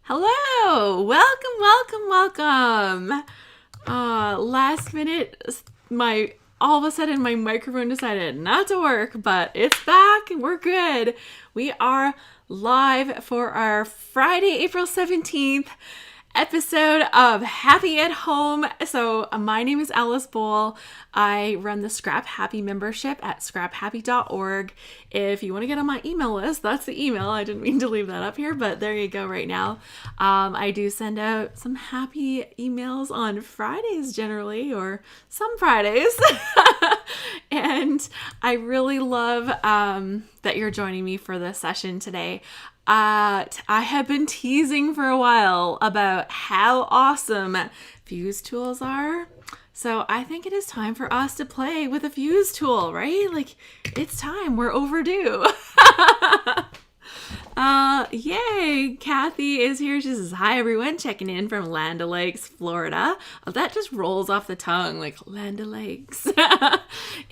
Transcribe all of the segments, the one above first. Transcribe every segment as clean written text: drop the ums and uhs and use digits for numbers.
Hello, welcome. Last minute, all of a sudden my microphone decided not to work, but it's back and we're good. We are live for our Friday, April 17th episode of Happy at Home. So my name is Alice Bowl. I run the ScrapHappy membership at scraphappy.org. If you want to get on my email list, that's the email. I didn't mean to leave that up here, but there you go right now. I do send out some happy emails on Fridays generally, or some Fridays. And I really love that you're joining me for this session today. I have been teasing for a while about how awesome fuse tools are. So I think it is time for us to play with a fuse tool, right? Like, it's time. We're overdue. Yay! Kathy is here. She says, hi everyone, checking in from Land O'Lakes, Florida. Oh, that just rolls off the tongue, like Land O'Lakes.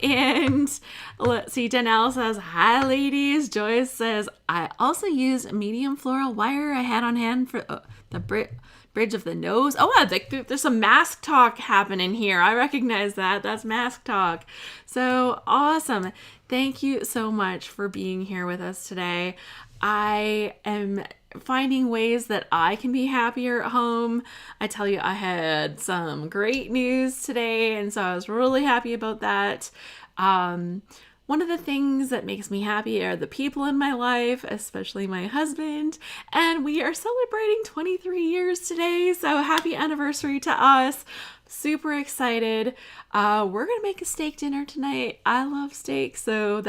And let's see, Danelle says, hi ladies. Joyce says, I also used medium floral wire I had on hand for the bridge of the nose. Oh, there's some mask talk happening here. I recognize that. That's mask talk. So awesome. Thank you so much for being here with us today. I am finding ways that I can be happier at home. I tell you, I had some great news today, and so I was really happy about that. One of the things that makes me happy are the people in my life, especially my husband, and we are celebrating 23 years today, so happy anniversary to us. Super excited. We're gonna make a steak dinner tonight. I love steak, so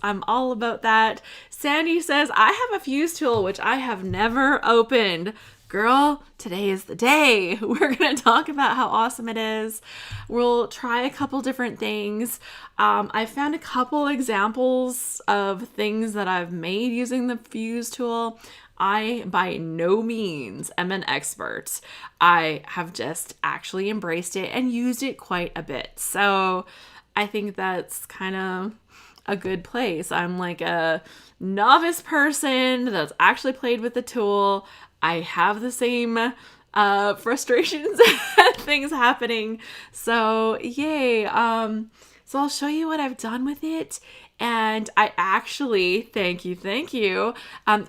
I'm all about that. Sandy says, I have a fuse tool which I have never opened. Girl, today is the day. We're going to talk about how awesome it is. We'll try a couple different things. I found a couple examples of things that I've made using the fuse tool. I, by no means, am an expert. I have just actually embraced it and used it quite a bit. So I think that's kind of a good place. I'm like a novice person that's actually played with the tool. I have the same frustrations and things happening. So yay. So I'll show you what I've done with it. And I actually, thank you.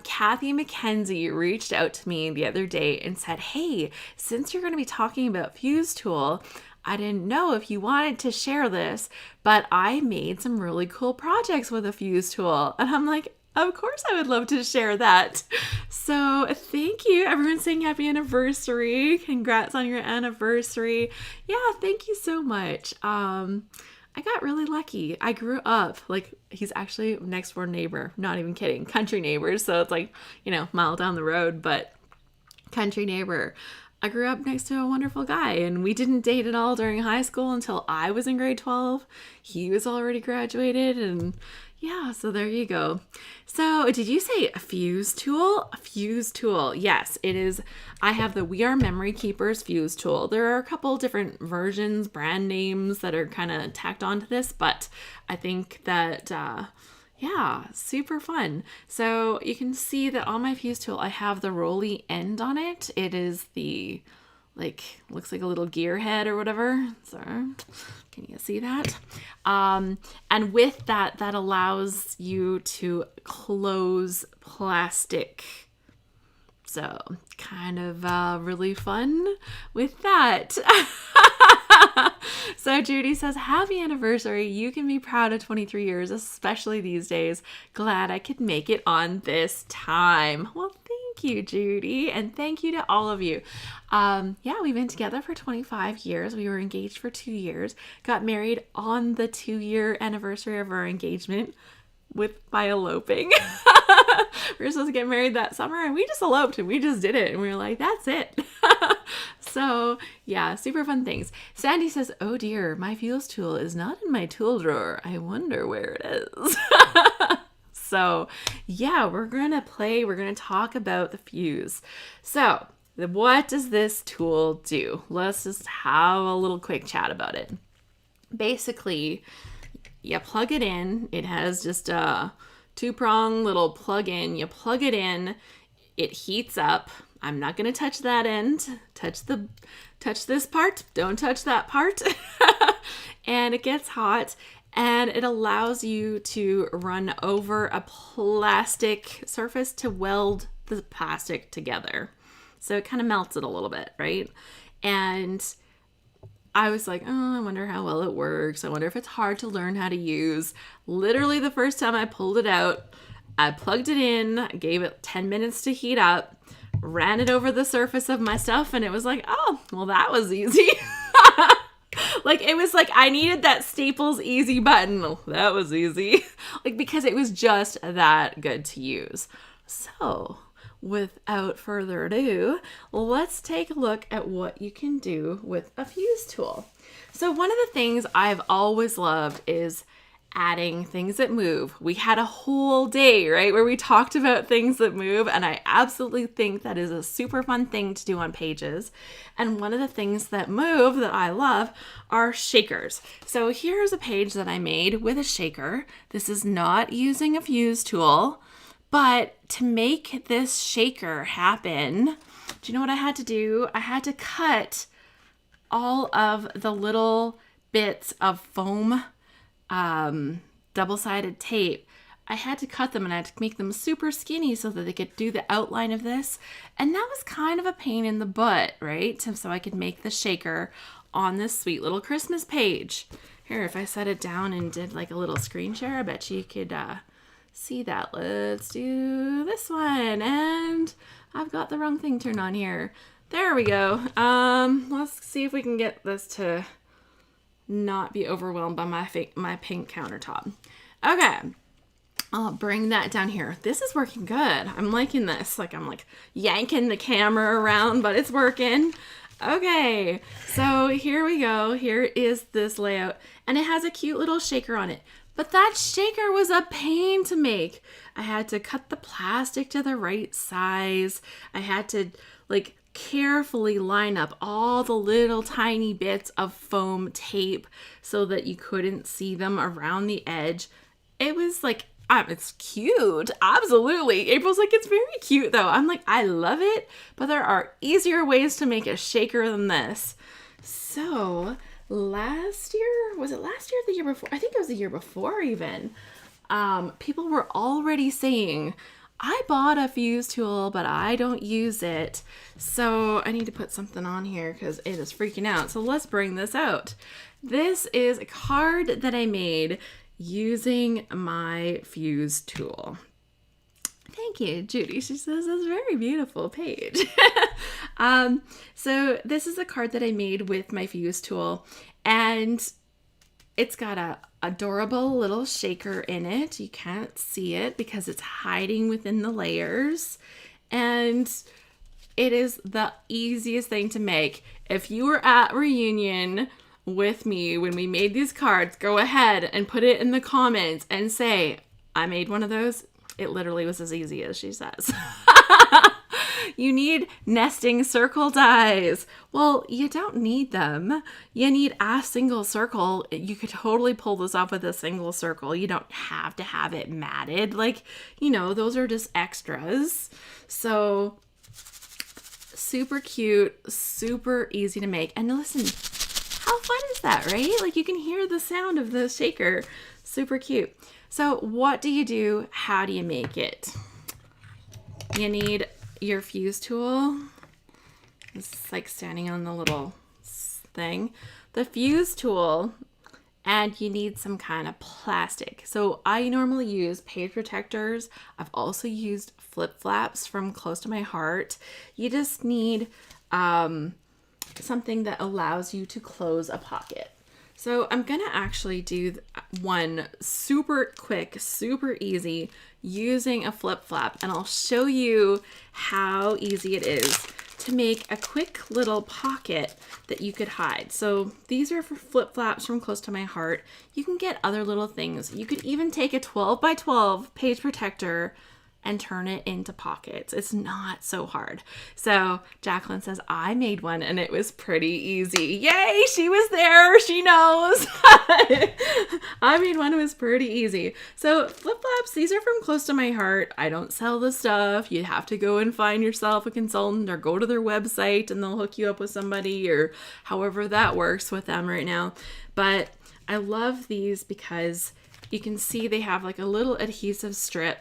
Kathy McKenzie reached out to me the other day and said, hey, since you're going to be talking about fuse tool, I didn't know if you wanted to share this, but I made some really cool projects with a fuse tool. And I'm like, of course I would love to share that. So thank you. Everyone's saying happy anniversary. Congrats on your anniversary. Yeah, thank you so much. I got really lucky. I grew up, like, he's actually next door neighbor. Not even kidding. Country neighbors. So it's like, mile down the road, but country neighbor. I grew up next to a wonderful guy, and we didn't date at all during high school until I was in grade 12. He was already graduated, and yeah, so there you go. So did you say a fuse tool? A fuse tool. Yes, it is. I have the We Are Memory Keepers fuse tool. There are a couple different versions, brand names that are kind of tacked onto this, but I think that, yeah, super fun. So you can see that on my fuse tool, I have the rolly end on it. It is the, looks like a little gear head or whatever. So can you see that? And with that allows you to close plastic. So kind of really fun with that. So Judy says, happy anniversary. You can be proud of 23 years, especially these days. Glad I could make it on this time. Well, thank you, Judy. And thank you to all of you. Yeah, we've been together for 25 years. We were engaged for 2 years. Got married on the 2-year anniversary of our engagement by eloping. We were supposed to get married that summer and we just eloped and we just did it. And we were like, that's it. So yeah, super fun things. Sandy says, oh dear, my fuse tool is not in my tool drawer. I wonder where it is. So yeah, we're going to talk about the fuse. So what does this tool do? Let's just have a little quick chat about it. Basically, you plug it in. It has just a 2-prong little plug-in. You plug it in. It heats up. I'm not going to touch that end. Touch this part. Don't touch that part. And it gets hot, and it allows you to run over a plastic surface to weld the plastic together. So it kind of melts it a little bit, right? And I was like, oh, I wonder how well it works. I wonder if it's hard to learn how to use. Literally the first time I pulled it out, I plugged it in, gave it 10 minutes to heat up, ran it over the surface of my stuff, and it was like, oh, well, that was easy. Like, it was like I needed that Staples easy button. Oh, that was easy. Like, because it was just that good to use. So, without further ado, let's take a look at what you can do with a fuse tool. So, one of the things I've always loved is adding things that move. We had a whole day, right, where we talked about things that move, and I absolutely think that is a super fun thing to do on pages. And one of the things that move that I love are shakers. So here's a page that I made with a shaker. This is not using a fuse tool, but to make this shaker happen, do you know what I had to do? I had to cut all of the little bits of foam double-sided tape. I had to cut them, and I had to make them super skinny so that they could do the outline of this. And that was kind of a pain in the butt, right? So I could make the shaker on this sweet little Christmas page. Here, if I set it down and did like a little screen share, I bet you could see that. Let's do this one. And I've got the wrong thing turned on here. There we go. Let's see if we can get this to not be overwhelmed by my pink countertop. Okay, I'll bring that down here. This is working good. I'm liking this. Like, I'm like yanking the camera around, but it's working. Okay, so here we go. Here is this layout, and it has a cute little shaker on it. But that shaker was a pain to make. I had to cut the plastic to the right size. I had to like carefully line up all the little tiny bits of foam tape so that you couldn't see them around the edge. It was like, it's cute. Absolutely. April's like, it's very cute though. I'm like, I love it, but there are easier ways to make a shaker than this. So last year, was it last year or the year before? I think it was the year before even. People were already saying, I bought a fuse tool, but I don't use it. So I need to put something on here because it is freaking out. So let's bring this out. This is a card that I made using my fuse tool. Thank you, Judy. She says it's a very beautiful page. So this is a card that I made with my fuse tool, and it's got a adorable little shaker in it. You can't see it because it's hiding within the layers, and it is the easiest thing to make. If you were at reunion with me when we made these cards, go ahead and put it in the comments and say, I made one of those. It literally was as easy as she says. You need nesting circle dies. Well, you don't need them. You need a single circle. You could totally pull this off with a single circle. You don't have to have it matted. Like, you know, those are just extras. So super cute, super easy to make. And listen, how fun is that, right? Like, you can hear the sound of the shaker. Super cute. So what do you do? How do you make it? You need your fuse tool. It's like standing on the little thing. The fuse tool, and you need some kind of plastic. So I normally use page protectors. I've also used flip flaps from Close to My Heart. You just need something that allows you to close a pocket. So I'm gonna actually do one super quick, super easy using a flip flap, and I'll show you how easy it is to make a quick little pocket that you could hide. So these are for flip flaps from Close to My Heart. You can get other little things. You could even take a 12 by 12 page protector, and turn it into pockets. It's not so hard. So Jacqueline says, I made one and it was pretty easy. Yay, she was there. She knows. I made one, it was pretty easy. So flip-flops, these are from close to my heart. I don't sell the stuff. You have to go and find yourself a consultant or go to their website and they'll hook you up with somebody or however that works with them right now. But I love these because you can see they have like a little adhesive strip.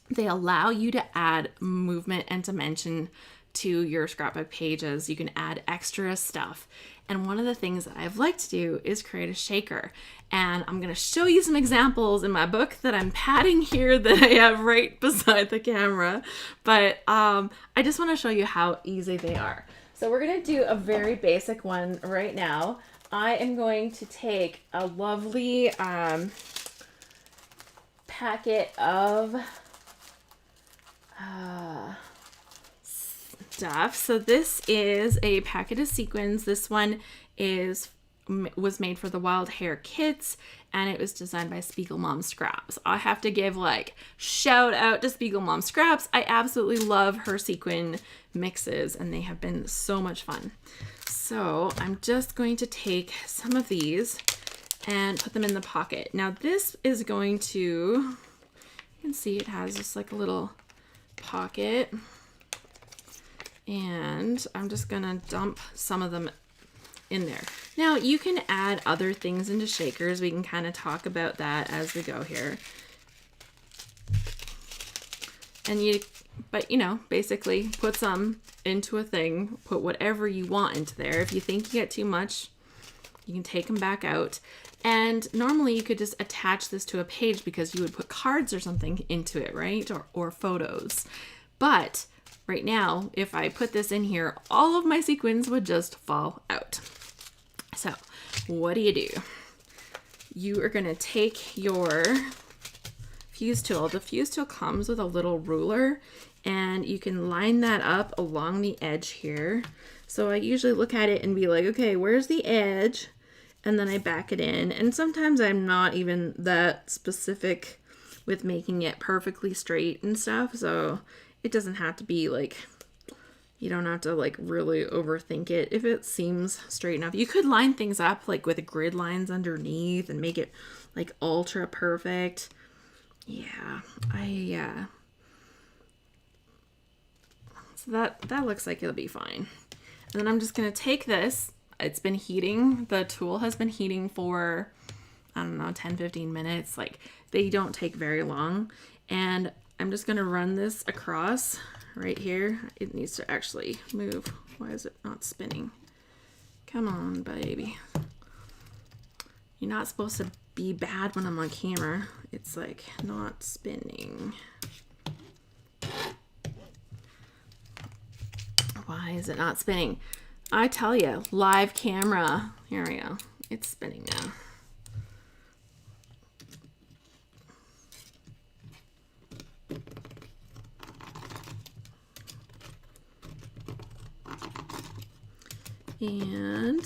They allow you to add movement and dimension to your scrapbook pages. You can add extra stuff. And one of the things that I've liked to do is create a shaker. And I'm going to show you some examples in my book that I'm padding here that I have right beside the camera. But I just want to show you how easy they are. So we're going to do a very basic one right now. I am going to take a lovely packet of stuff. So this is a packet of sequins. This one was made for the Wild Hair Kits, and it was designed by Spiegel Mom Scraps. I have to give like shout out to Spiegel Mom Scraps. I absolutely love her sequin mixes, and they have been so much fun. So I'm just going to take some of these and put them in the pocket. Now this is going to, you can see it has just like a little pocket, and I'm just gonna dump some of them in there. Now you can add other things into shakers. We can kind of talk about that as we go here. And but you know, basically put some into a thing, put whatever you want into there. If you think you get too much, you can take them back out. And normally you could just attach this to a page because you would put cards or something into it, right? Or photos. But right now, if I put this in here, all of my sequins would just fall out. So what do? You are going to take your fuse tool. The fuse tool comes with a little ruler, and you can line that up along the edge here. So I usually look at it and be like, okay, where's the edge? And then I back it in. And sometimes I'm not even that specific with making it perfectly straight and stuff. So it doesn't have to be like, you don't have to like really overthink it. If it seems straight enough, you could line things up like with grid lines underneath and make it like ultra perfect. Yeah, so that looks like it'll be fine. And then I'm just gonna take this. It's been heating. The tool has been heating for, I don't know, 10-15 minutes. Like, they don't take very long. And I'm just gonna run this across right here. It needs to actually move. Why is it not spinning? Come on, baby. You're not supposed to be bad when I'm on camera. It's like not spinning. Why is it not spinning? I tell you, live camera. Here we go. It's spinning now. And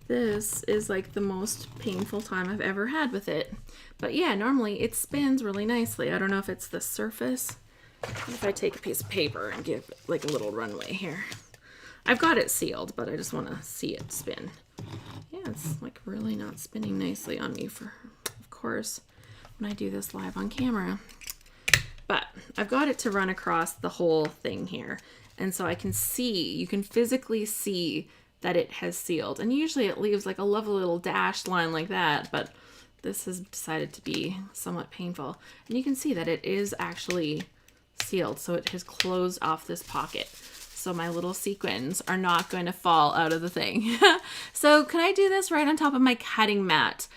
this is like the most painful time I've ever had with it. But yeah, normally it spins really nicely. I don't know if it's the surface. If I take a piece of paper and give it like a little runway here. I've got it sealed, but I just want to see it spin. Yeah, it's like really not spinning nicely on me, for, of course, when I do this live on camera. But I've got it to run across the whole thing here. And so I can see, you can physically see that it has sealed. And usually it leaves like a lovely little dashed line like that, but this has decided to be somewhat painful. And you can see that it is actually sealed. So it has closed off this pocket. So my little sequins are not going to fall out of the thing. So can I do this right on top of my cutting mat?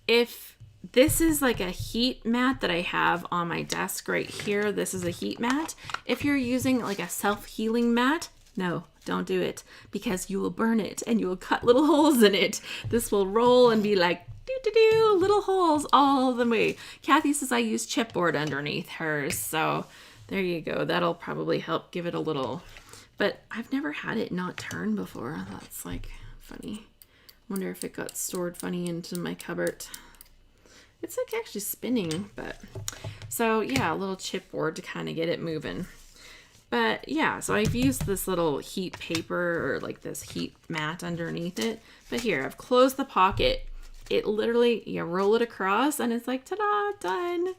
If this is like a heat mat that I have on my desk right here, this is a heat mat. If you're using like a self-healing mat, no, don't do it, because you will burn it and you will cut little holes in it. This will roll and be like do little holes all the way. Kathy says I use chipboard underneath hers, so there you go. That'll probably help give it a little, but I've never had it not turn before. That's like funny. Wonder if it got stored funny into my cupboard. It's like actually spinning, but so yeah, a little chipboard to kind of get it moving. But yeah, so I've used this little heat paper or like this heat mat underneath it. But here, I've closed the pocket. It literally, you roll it across and it's like, ta-da, done.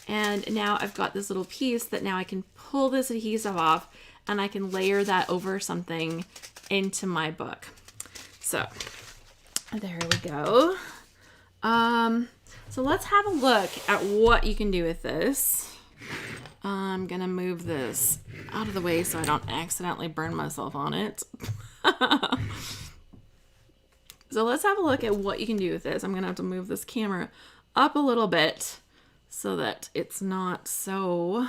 And now I've got this little piece that now I can pull this adhesive off and I can layer that over something into my book. So there we go. So let's have a look at what you can do with this. I'm gonna move this out of the way so I don't accidentally burn myself on it. So let's have a look at what you can do with this. I'm gonna have to move this camera up a little bit so that it's not so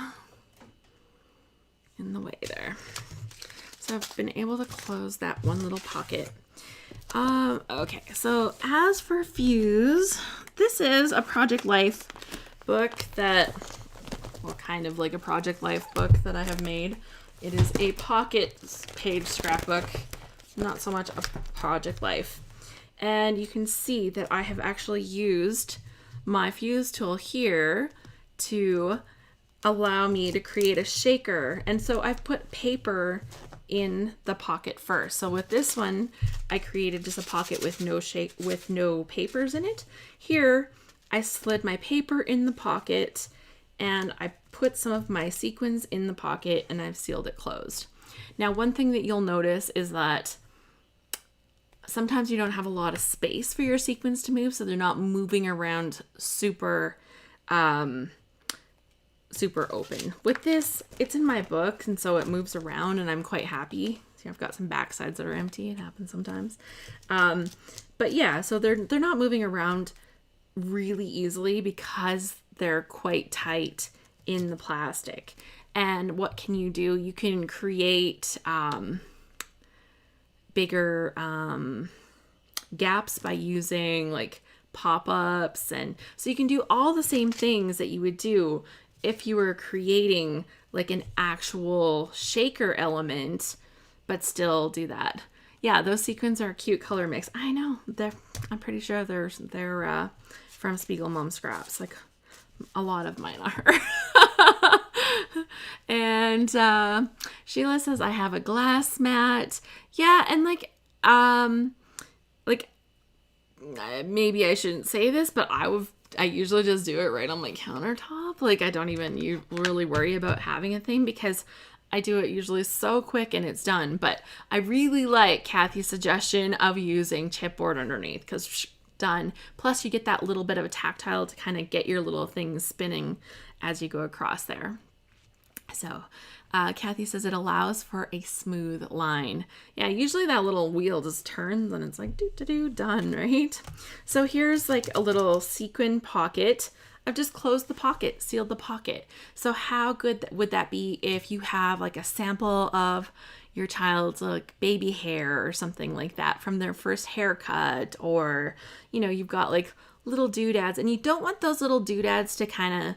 in the way there. So I've been able to close that one little pocket. Okay, so as for Fuse, this is a Project Life book that, well, kind of like a Project Life book that I have made. It is a pocket page scrapbook, not so much a Project Life. And you can see that I have actually used my Fuse tool here to allow me to create a shaker. And so I've put paper in the pocket first. So with this one, I created just a pocket with no papers in it. Here, I slid my paper in the pocket and I put some of my sequins in the pocket and I've sealed it closed. Now, one thing that you'll notice is that sometimes you don't have a lot of space for your sequins to move, so they're not moving around super open. With this, it's in my book, and so it moves around, and I'm quite happy. See, I've got some back sides that are empty. It happens sometimes. But yeah, so they're not moving around really easily because they're quite tight in the plastic. And what can you do? You can create bigger gaps by using like pop-ups, and so you can do all the same things that you would do if you were creating like an actual shaker element, but still do that. Yeah, those sequins are a cute color mix. I know, I'm pretty sure they're from Spiegel Mom Scraps. Like a lot of mine are. And Sheila says I have a glass mat. Yeah, and maybe I shouldn't say this, but I usually just do it right on my countertop. Like I don't even really worry about having a thing because I do it usually so quick and it's done. But I really like Kathy's suggestion of using chipboard underneath because done. Plus you get that little bit of a tactile to kind of get your little things spinning as you go across there. So Kathy says it allows for a smooth line. Yeah, usually that little wheel just turns and it's like do done, right? So here's like a little sequin pocket. I've just closed the pocket, sealed the pocket. So how good would that be if you have like a sample of your child's like baby hair or something like that from their first haircut, or you've got like little doodads and you don't want those little doodads to kind of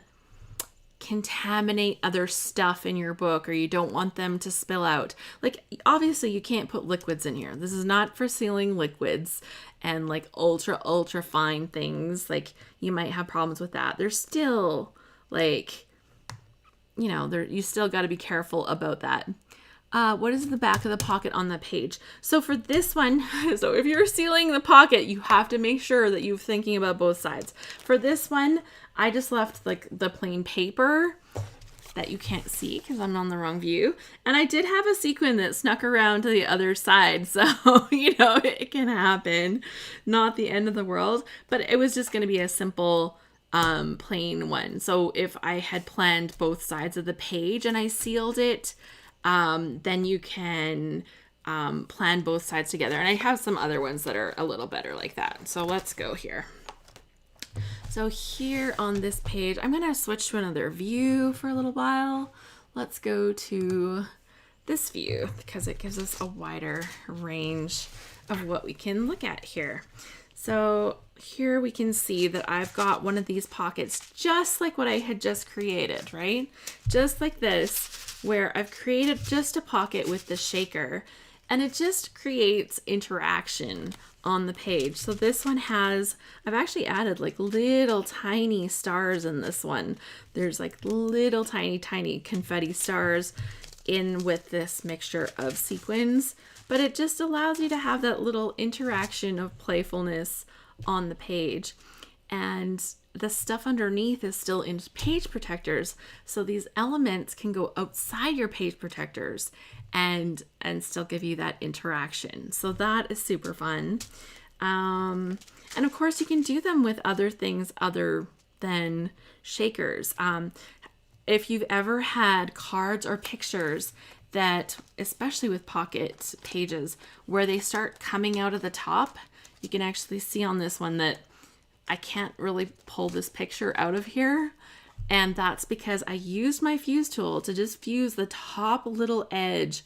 contaminate other stuff in your book, or you don't want them to spill out. Like obviously you can't put liquids in here. This is not for sealing liquids and like ultra fine things. Like you might have problems with that. There's still like, you still got to be careful about that. What is the back of the pocket on the page? So for this one, so if you're sealing the pocket, you have to make sure that you're thinking about both sides. For this one, I just left like the plain paper that you can't see because I'm on the wrong view. And I did have a sequin that snuck around to the other side. So, it can happen. Not the end of the world, but it was just going to be a simple plain one. So if I had planned both sides of the page and I sealed it, then you can plan both sides together. And I have some other ones that are a little better like that. So let's go here. So here on this page, I'm going to switch to another view for a little while. Let's go to this view because it gives us a wider range of what we can look at here. So here we can see that I've got one of these pockets just like what I had just created, right? Just like this, where I've created just a pocket with the shaker. And it just creates interaction on the page. So this one has, I've actually added like little tiny stars in this one. There's like little tiny confetti stars in with this mixture of sequins, but it just allows you to have that little interaction of playfulness on the page. And the stuff underneath is still in page protectors, so these elements can go outside your page protectors and still give you that interaction. So that is super fun. And of course you can do them with other things other than shakers. If you've ever had cards or pictures that, especially with pocket pages, where they start coming out of the top, you can actually see on this one that I can't really pull this picture out of here. And that's because I used my fuse tool to just fuse the top little edge.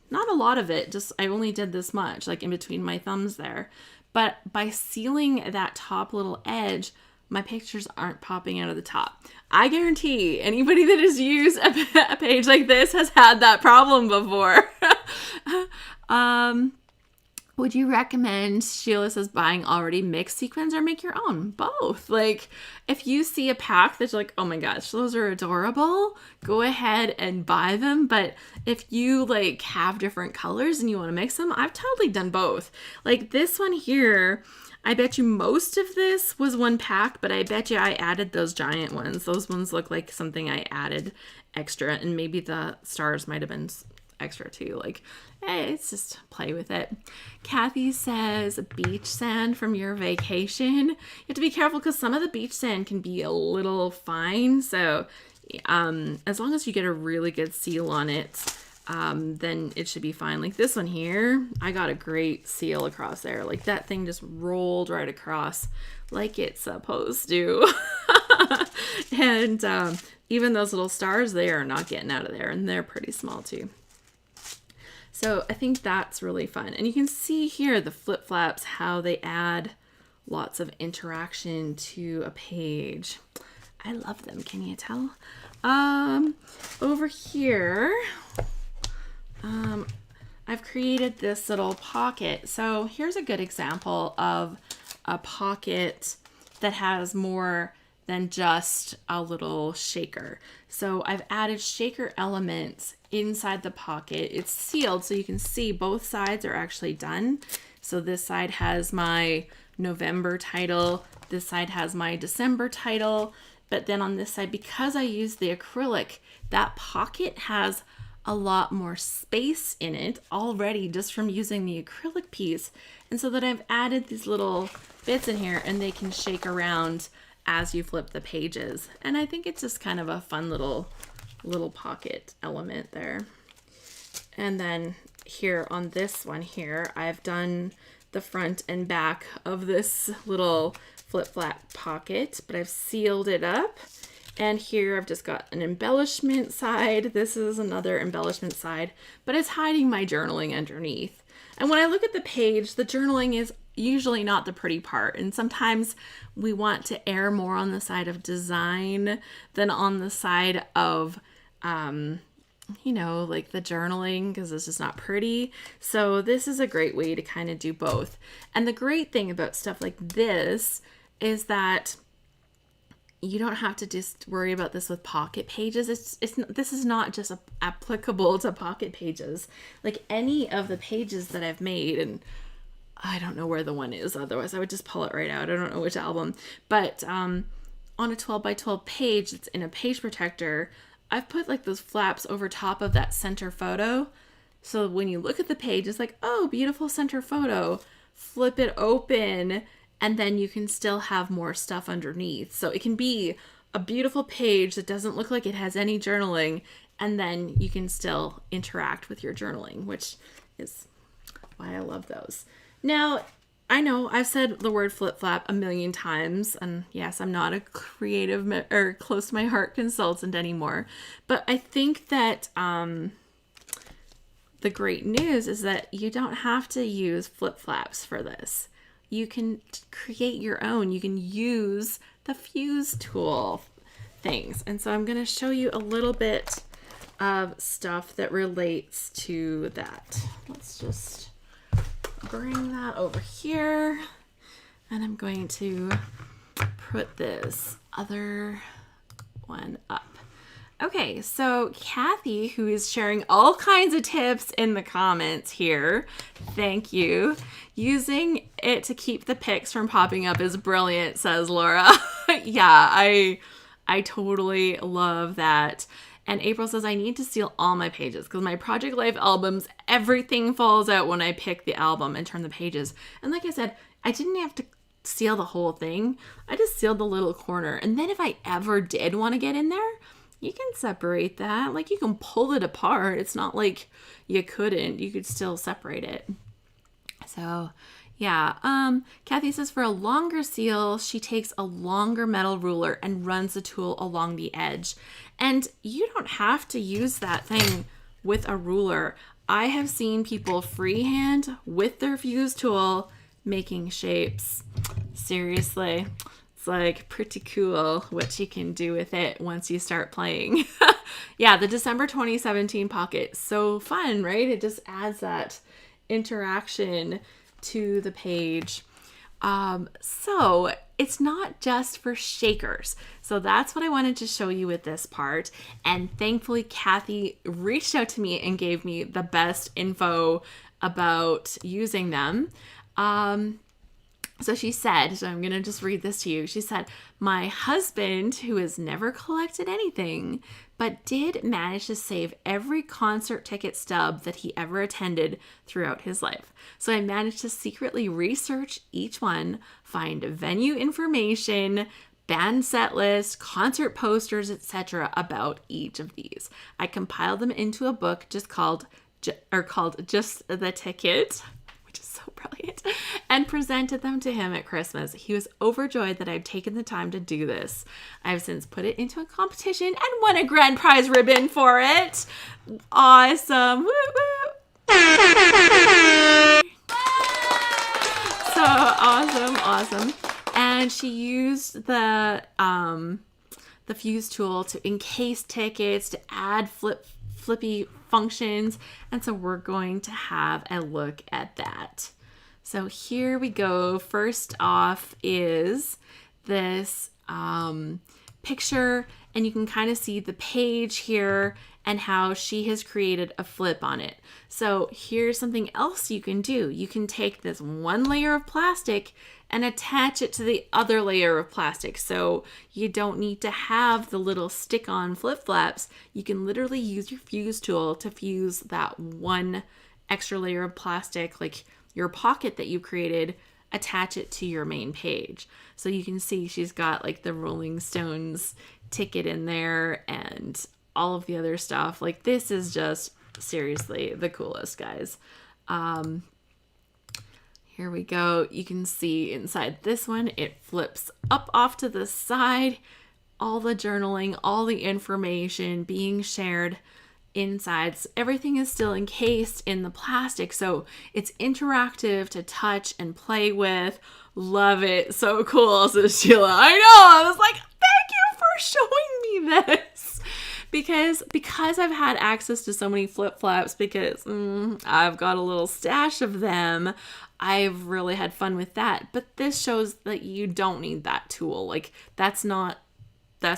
Not a lot of it, just I only did this much, like in between my thumbs there. But by sealing that top little edge, my pictures aren't popping out of the top. I guarantee anybody that has used a page like this has had that problem before. Would you recommend, Sheila says, buying already mixed sequins or make your own? Both. Like, if you see a pack that's like, oh my gosh, those are adorable, go ahead and buy them. But if you like have different colors and you want to mix them, I've totally done both. Like this one here, I bet you most of this was one pack, but I bet you I added those giant ones. Those ones look like something I added extra, and maybe the stars might have been extra too. Like, hey, it's just play with it. Kathy says beach sand from your vacation. You have to be careful because some of the beach sand can be a little fine. So as long as you get a really good seal on it, then it should be fine. Like this one here, I got a great seal across there. Like that thing just rolled right across like it's supposed to. And even those little stars, they are not getting out of there, and they're pretty small too. So I think that's really fun. And you can see here the flip flaps, how they add lots of interaction to a page. I love them. Can you tell? Over here, I've created this little pocket. So here's a good example of a pocket that has more than just a little shaker. So I've added shaker elements inside the pocket. It's sealed so you can see both sides are actually done. So this side has my November title, this side has my December title, but then on this side, because I used the acrylic, that pocket has a lot more space in it already just from using the acrylic piece. And so that I've added these little bits in here and they can shake around as you flip the pages. And I think it's just kind of a fun little pocket element there. And then here on this one here, I've done the front and back of this little flip flap pocket, but I've sealed it up. And here I've just got an embellishment side. This is another embellishment side, but it's hiding my journaling underneath. And when I look at the page, the journaling is usually not the pretty part. And sometimes we want to err more on the side of design than on the side of, like the journaling, because it's just not pretty. So this is a great way to kind of do both. And the great thing about stuff like this is that you don't have to just worry about this with pocket pages. This is not just applicable to pocket pages. Like any of the pages that I've made, and I don't know where the one is, otherwise I would just pull it right out. I don't know which album, but on a 12 by 12 page that's in a page protector, I've put like those flaps over top of that center photo. So when you look at the page, it's like, oh, beautiful center photo. Flip it open, and then you can still have more stuff underneath. So it can be a beautiful page that doesn't look like it has any journaling, and then you can still interact with your journaling, which is why I love those. Now, I know I've said the word flip-flap a million times, and yes, I'm not a creative or close to my heart consultant anymore, but I think that the great news is that you don't have to use flip-flaps for this. You can create your own. You can use the fuse tool things. And so I'm going to show you a little bit of stuff that relates to that. Let's just bring that over here. And I'm going to put this other one up. Okay, so Kathy, who is sharing all kinds of tips in the comments here, thank you. Using it to keep the pics from popping up is brilliant, says Laura. Yeah, I totally love that. And April says, I need to seal all my pages because my Project Life albums, everything falls out when I pick the album and turn the pages. And like I said, I didn't have to seal the whole thing. I just sealed the little corner. And then if I ever did want to get in there, you can separate that. Like, you can pull it apart. It's not like you couldn't. You could still separate it. So, yeah. Kathy says for a longer seal, she takes a longer metal ruler and runs the tool along the edge. And you don't have to use that thing with a ruler. I have seen people freehand with their fuse tool making shapes. Seriously. It's like pretty cool what you can do with it once you start playing. Yeah, the December 2017 pocket. So fun, right? It just adds that interaction to the page. So it's not just for shakers. So that's what I wanted to show you with this part. And thankfully, Kathy reached out to me and gave me the best info about using them. So she said, so I'm going to just read this to you. She said, my husband, who has never collected anything, but did manage to save every concert ticket stub that he ever attended throughout his life. So I managed to secretly research each one, find venue information, band set list, concert posters, etc. about each of these. I compiled them into a book called Just the Ticket, which is so brilliant, and presented them to him at Christmas. He was overjoyed that I'd taken the time to do this. I've since put it into a competition and won a grand prize ribbon for it. Awesome. Woo woo. So awesome. And she used the fuse tool to encase tickets, to add flippy functions, and so we're going to have a look at that. So here we go. First off is this picture, and you can kind of see the page here and how she has created a flip on it. So here's something else you can do. You can take this one layer of plastic and attach it to the other layer of plastic. So you don't need to have the little stick-on flip-flaps. You can literally use your fuse tool to fuse that one extra layer of plastic, like your pocket that you created, attach it to your main page. So you can see she's got like the Rolling Stones ticket in there and all of the other stuff. Like, this is just seriously the coolest, guys. Here we go. You can see inside this one, it flips up off to the side. All the journaling, all the information being shared inside. So everything is still encased in the plastic. So it's interactive to touch and play with. Love it. So cool, says Sheila. I know. I was like, thank you for showing me this. Because I've had access to so many flip-flaps, because I've got a little stash of them, I've really had fun with that. But this shows that you don't need that tool. Like, that's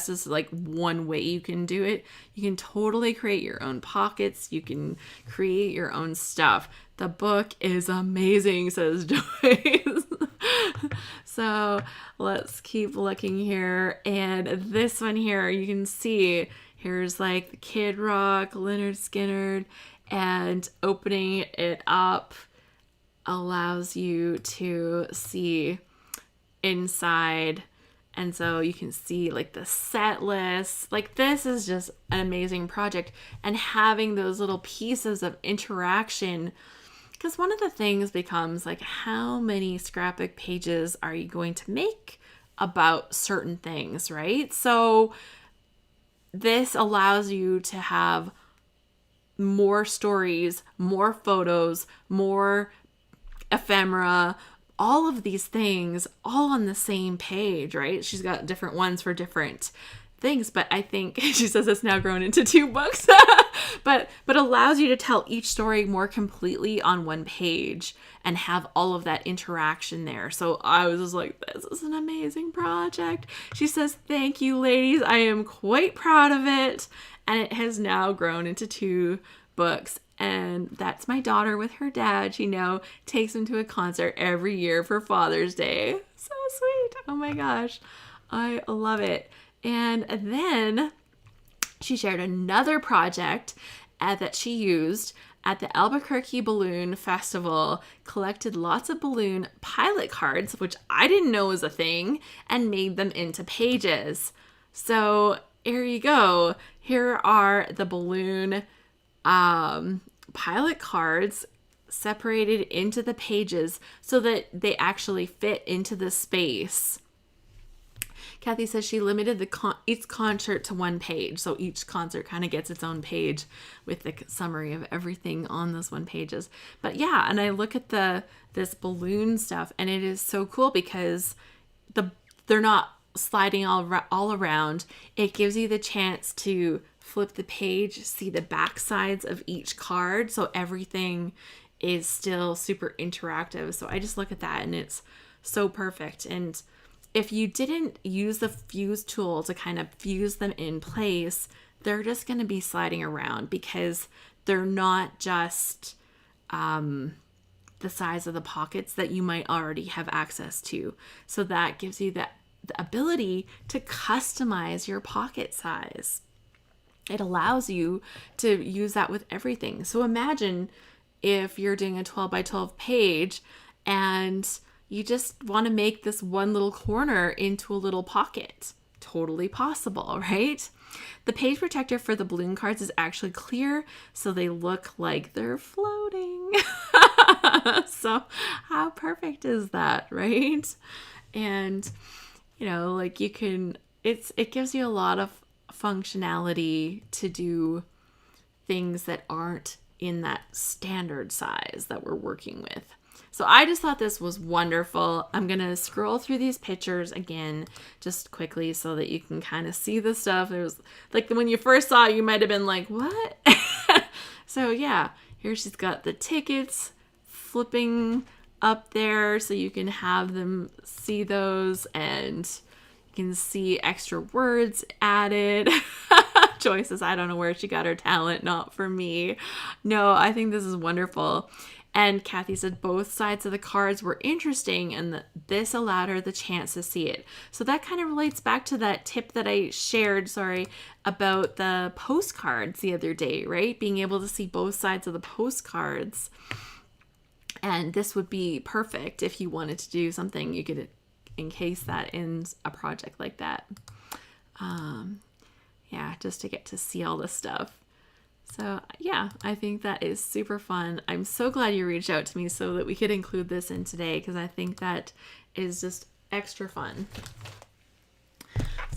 just like one way you can do it. You can totally create your own pockets. You can create your own stuff. The book is amazing, says Joyce. So let's keep looking here. And this one here, you can see here's like the Kid Rock, Lynyrd Skynyrd, and opening it up allows you to see inside. And so you can see like the set list. Like, this is just an amazing project. And having those little pieces of interaction, because one of the things becomes like, how many scrapbook pages are you going to make about certain things, right? So this allows you to have more stories, more photos, more ephemera, all of these things all on the same page, right? She's got different ones for different things, but I think she says it's now grown into 2 books, but allows you to tell each story more completely on one page and have all of that interaction there. So I was just like, this is an amazing project. She says, thank you, ladies. I am quite proud of it. And it has now grown into 2 books. And that's my daughter with her dad. She now takes him to a concert every year for Father's Day. So sweet. Oh my gosh. I love it. And then she shared another project that she used at the Albuquerque Balloon Festival, collected lots of balloon pilot cards, which I didn't know was a thing, and made them into pages. So here you go. Here are the balloon pilot cards separated into the pages so that they actually fit into the space. Kathy says she limited each concert to 1 page. So each concert kind of gets its own page with the summary of everything on those 1 pages. But yeah, and I look at this balloon stuff, and it is so cool because they're not sliding all around. It gives you the chance to flip the page, see the back sides of each card. So everything is still super interactive. So I just look at that and it's so perfect. And if you didn't use the fuse tool to kind of fuse them in place, they're just going to be sliding around because they're not just the size of the pockets that you might already have access to. So that gives you the ability to customize your pocket size. It allows you to use that with everything. So imagine if you're doing a 12 by 12 page and you just want to make this one little corner into a little pocket. Totally possible, right? The page protector for the balloon cards is actually clear, so they look like they're floating. So how perfect is that, right? And, you know, like you can, it gives you a lot of functionality to do things that aren't in that standard size that we're working with. So I just thought this was wonderful. I'm going to scroll through these pictures again just quickly so that you can kind of see the stuff. There's like when you first saw it, you might have been like, what? So yeah, here she's got the tickets flipping up there so you can have them see those, and you can see extra words added. Joy says, I don't know where she got her talent, not for me. No, I think this is wonderful. And Kathy said both sides of the cards were interesting and this allowed her the chance to see it. So that kind of relates back to that tip that I shared, about the postcards the other day, right? Being able to see both sides of the postcards. And this would be perfect if you wanted to do something, you could encase that in a project like that. Yeah, just to get to see all this stuff. So yeah, I think that is super fun. I'm so glad you reached out to me so that we could include this in today because I think that is just extra fun.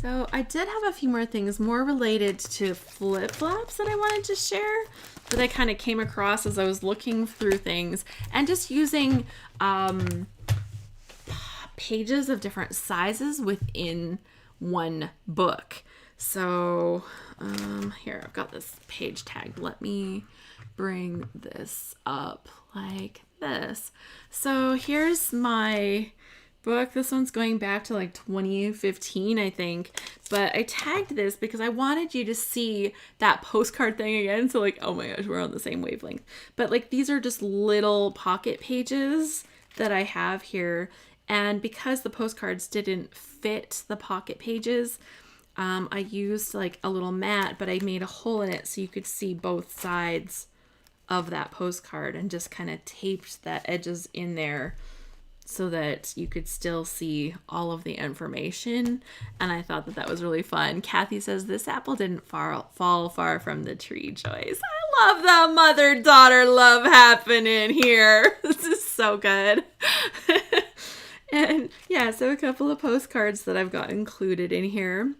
So I did have a few more things more related to flip-flops that I wanted to share that I kind of came across as I was looking through things and just using pages of different sizes within one book. So here, I've got this page tagged. Let me bring this up like this. So here's my book. This one's going back to like 2015, I think. But I tagged this because I wanted you to see that postcard thing again. So like, oh my gosh, we're on the same wavelength. But like, these are just little pocket pages that I have here. And because the postcards didn't fit the pocket pages, I used like a little mat, but I made a hole in it so you could see both sides of that postcard and just kind of taped the edges in there so that you could still see all of the information. And I thought that that was really fun. Kathy says, this apple didn't fall far from the tree, Joyce. I love the mother-daughter love happening here. This is so good. And yeah, so a couple of postcards that I've got included in here.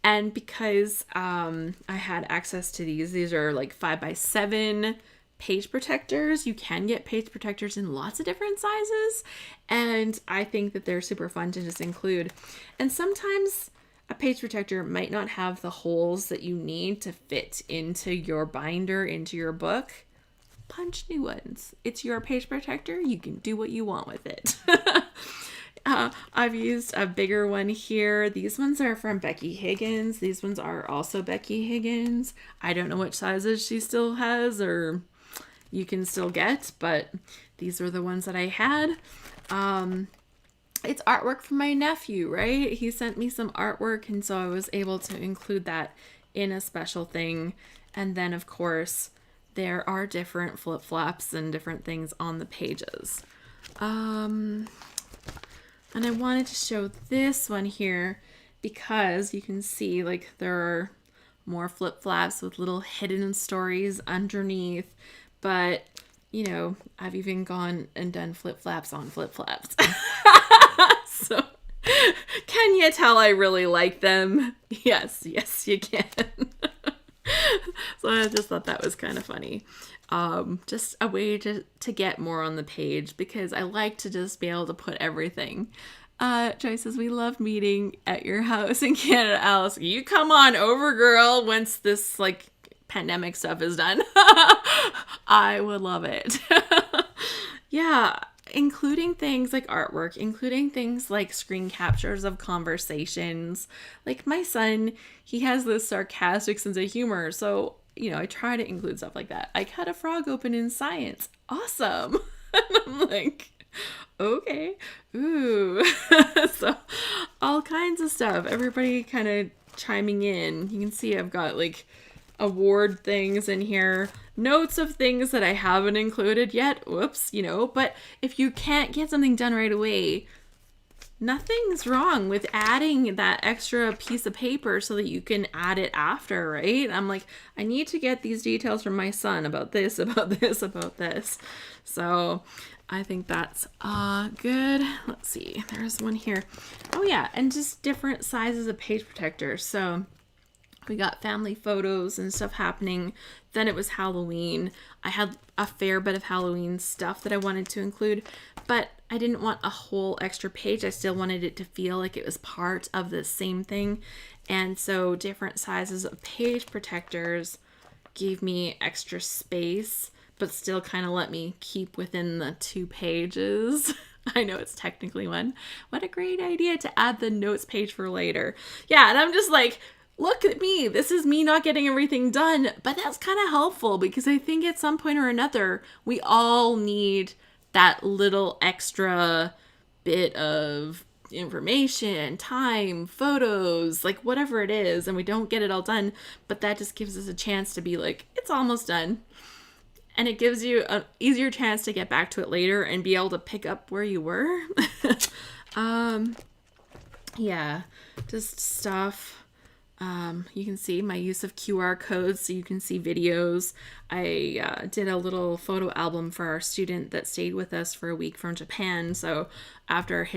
And because I had access to these are like 5x7 page protectors. You can get page protectors in lots of different sizes. And I think that they're super fun to just include. And sometimes a page protector might not have the holes that you need to fit into your binder, into your book. Punch new ones. It's your page protector. You can do what you want with it. I've used a bigger one here. These ones are from Becky Higgins. These ones are also Becky Higgins. I don't know which sizes she still has or you can still get, but these were the ones that I had. It's artwork from my nephew, right? He sent me some artwork, and so I was able to include that in a special thing. And then, of course, there are different flip-flops and different things on the pages. And I wanted to show this one here because you can see like there are more flip-flops with little hidden stories underneath. But, you know, I've even gone and done flip-flops on flip-flops. So, can you tell I really like them? Yes, you can. So I just thought that was kind of funny. Just a way to get more on the page because I like to just be able to put everything. Joy says, we love meeting at your house in Canada. Alice, you come on over, girl, once this like pandemic stuff is done. I would love it. Yeah, including things like artwork, including things like screen captures of conversations. Like my son, he has this sarcastic sense of humor, so you know, I try to include stuff like that. I cut a frog open in science. Awesome. And I'm like, okay. Ooh. So all kinds of stuff. Everybody kind of chiming in. You can see I've got like award things in here. Notes of things that I haven't included yet. Whoops, you know. But if you can't get something done right away, nothing's wrong with adding that extra piece of paper so that you can add it after, right? I'm like, I need to get these details from my son about this, about this, about this. So I think that's good. Let's see. There's one here. Oh yeah, and just different sizes of page protectors. So we got family photos and stuff happening. Then it was Halloween. I had a fair bit of Halloween stuff that I wanted to include, but I didn't want a whole extra page. I still wanted it to feel like it was part of the same thing. And so different sizes of page protectors gave me extra space, but still kind of let me keep within the 2 pages. I know it's technically one. What a great idea to add the notes page for later. Yeah, and I'm just like, look at me. This is me not getting everything done, but that's kind of helpful because I think at some point or another, we all need that little extra bit of information, time, photos, like whatever it is, and we don't get it all done, but that just gives us a chance to be like, it's almost done. And it gives you an easier chance to get back to it later and be able to pick up where you were. Yeah, just stuff. You can see my use of QR codes so you can see videos. I did a little photo album for our student that stayed with us for a week from Japan. So after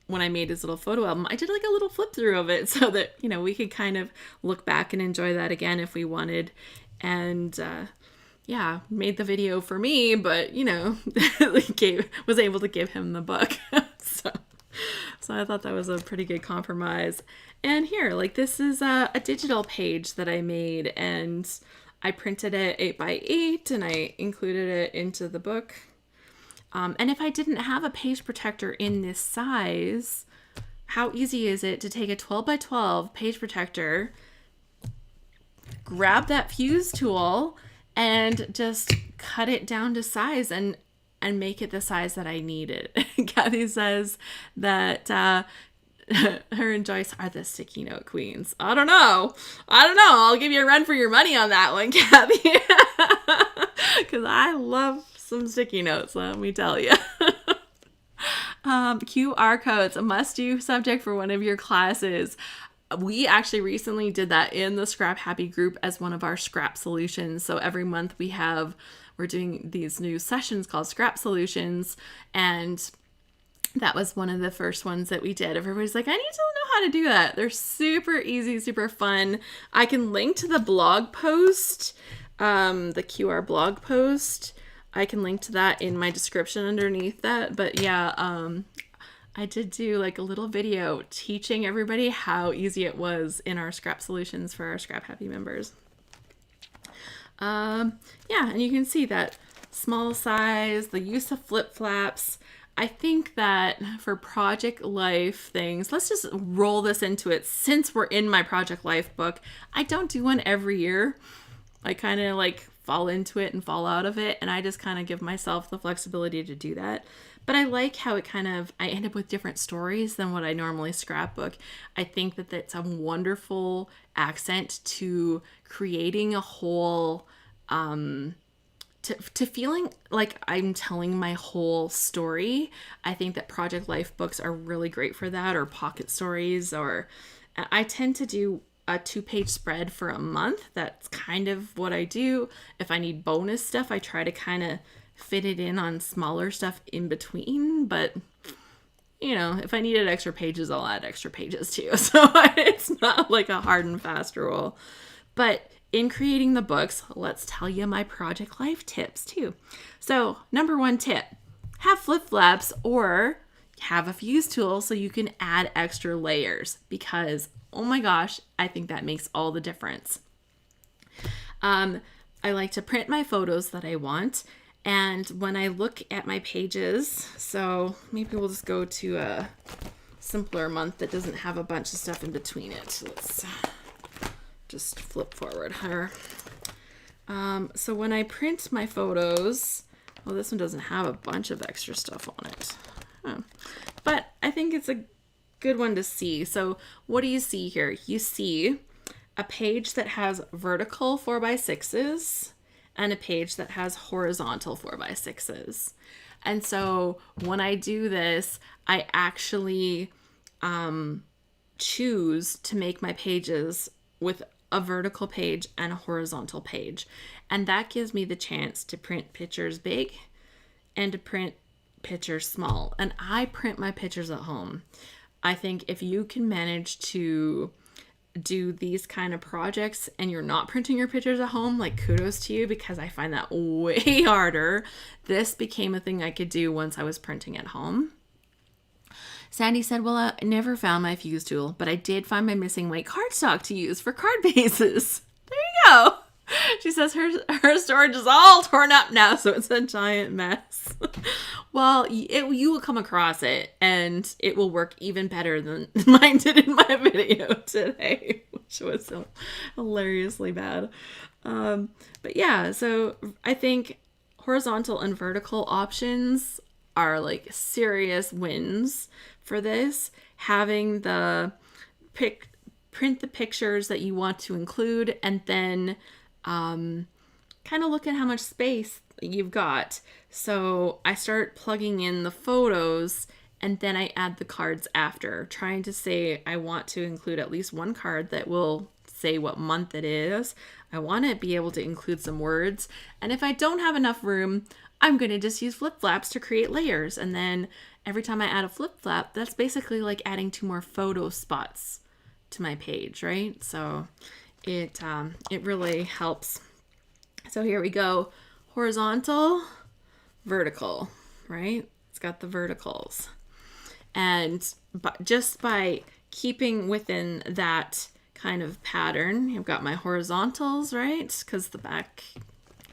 when I made his little photo album, I did like a little flip through of it so that, you know, we could kind of look back and enjoy that again if we wanted. And, yeah, made the video for me, but, you know, was able to give him the book. So I thought that was a pretty good compromise. And here, like this is a digital page that I made and I printed it 8x8 and I included it into the book. And if I didn't have a page protector in this size, how easy is it to take a 12x12 page protector, grab that fuse tool and just cut it down to size and make it the size that I needed. Kathy says that her and Joyce are the sticky note queens. I don't know. I'll give you a run for your money on that one, Kathy. Because I love some sticky notes, let me tell you. QR codes, a must-do subject for one of your classes. We actually recently did that in the ScrapHappy group as one of our scrap solutions. So every month we're doing these new sessions called Scrap Solutions, and that was one of the first ones that we did. Everybody's like, I need to know how to do that. They're super easy, super fun. I can link to the blog post, the QR blog post. I can link to that in my description underneath that. But yeah, I did do like a little video teaching everybody how easy it was in our scrap solutions for our ScrapHappy members. Yeah, and you can see that small size, the use of flip flaps. I think that for project life things, let's just roll this into it. Since we're in my project life book, I don't do one every year. I kind of like fall into it and fall out of it, and I just kind of give myself the flexibility to do that. But I like how it I end up with different stories than what I normally scrapbook. I think that that's a wonderful accent to creating a whole, to feeling like I'm telling my whole story. I think that project life books are really great for that, or pocket stories, or I tend to do a 2-page spread for a month. That's kind of what I do. If I need bonus stuff, I try to kind of fit it in on smaller stuff in between, but you know, if I needed extra pages, I'll add extra pages too. So it's not like a hard and fast rule. But in creating the books, let's tell you my project life tips too. So number 1 tip, have flip flaps or have a fuse tool so you can add extra layers, because oh my gosh, I think that makes all the difference. I like to print my photos that I want. And when I look at my pages, so maybe we'll just go to a simpler month that doesn't have a bunch of stuff in between it. Let's just flip forward here. So when I print my photos, well, this one doesn't have a bunch of extra stuff on it. But I think it's a good one to see. So what do you see here? You see a page that has vertical 4x6s and a page that has horizontal 4x6s. And so when I do this, I actually choose to make my pages with a vertical page and a horizontal page. And that gives me the chance to print pictures big and to print pictures small. And I print my pictures at home. I think if you can manage to do these kind of projects and you're not printing your pictures at home, like kudos to you, because I find that way harder. This became a thing I could do once I was printing at home. Sandy said, well, I never found my fuse tool, but I did find my missing white cardstock to use for card bases. There you go. She says her storage is all torn up now, so it's a giant mess. Well, you will come across it, and it will work even better than mine did in my video today, which was so hilariously bad. But yeah, so I think horizontal and vertical options are like serious wins for this. Having the print the pictures that you want to include, and then kind of look at how much space you've got. So I start plugging in the photos, and then I add the cards after, trying to say I want to include at least one card that will say what month it is. I want to be able to include some words. And if I don't have enough room, I'm going to just use flip flaps to create layers. And then every time I add a flip flap, that's basically like adding 2 more photo spots to my page, right? So it really helps. So here we go. Horizontal, vertical, right? It's got the verticals. And just by keeping within that kind of pattern, I've got my horizontals, right? Because the back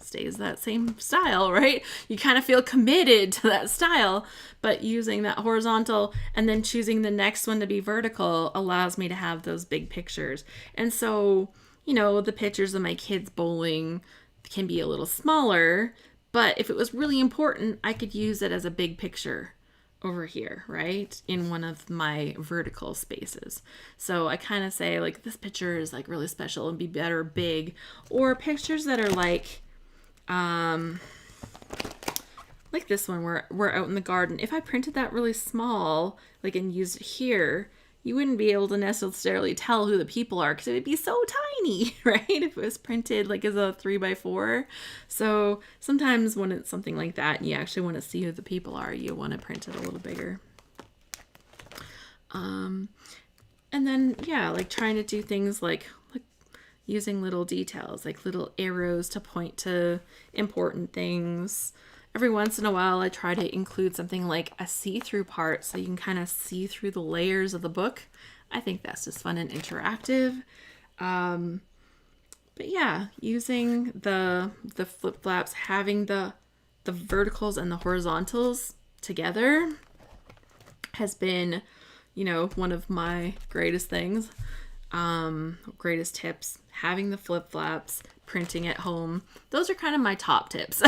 stays that same style, right? You kind of feel committed to that style, but using that horizontal and then choosing the next one to be vertical allows me to have those big pictures. And so, you know, the pictures of my kids bowling can be a little smaller, but if it was really important, I could use it as a big picture over here, right? In one of my vertical spaces. So I kind of say like, this picture is like really special and be better big, or pictures that are like this one where we're out in the garden. If I printed that really small, like, and used it here, you wouldn't be able to necessarily tell who the people are because it would be so tiny, right? If it was printed like as a 3x4. So sometimes when it's something like that and you actually want to see who the people are, you want to print it a little bigger. And then, yeah, like trying to do things like using little details, like little arrows to point to important things. every once in a while I try to include something like a see-through part so you can kind of see through the layers of the book. I think that's just fun and interactive. But yeah, using the flip flaps, having the verticals and the horizontals together has been, one of my greatest things, greatest tips. Having the flip flaps, printing at home, those are kind of my top tips.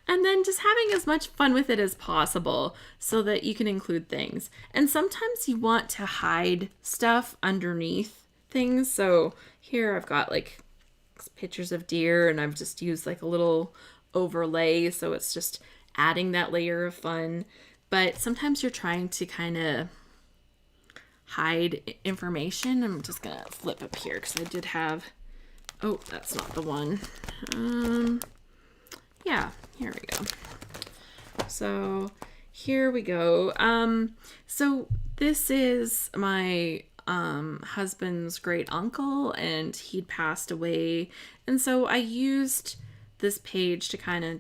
And then just having as much fun with it as possible so that you can include things. And sometimes you want to hide stuff underneath things. So here I've got like pictures of deer, and I've just used like a little overlay. So it's just adding that layer of fun. But sometimes you're trying to kind of hide information. I'm just going to flip up here because I did have, oh, that's not the one. Yeah, here we go. So here we go. So this is my husband's great uncle, and he'd passed away. And so I used this page to kind of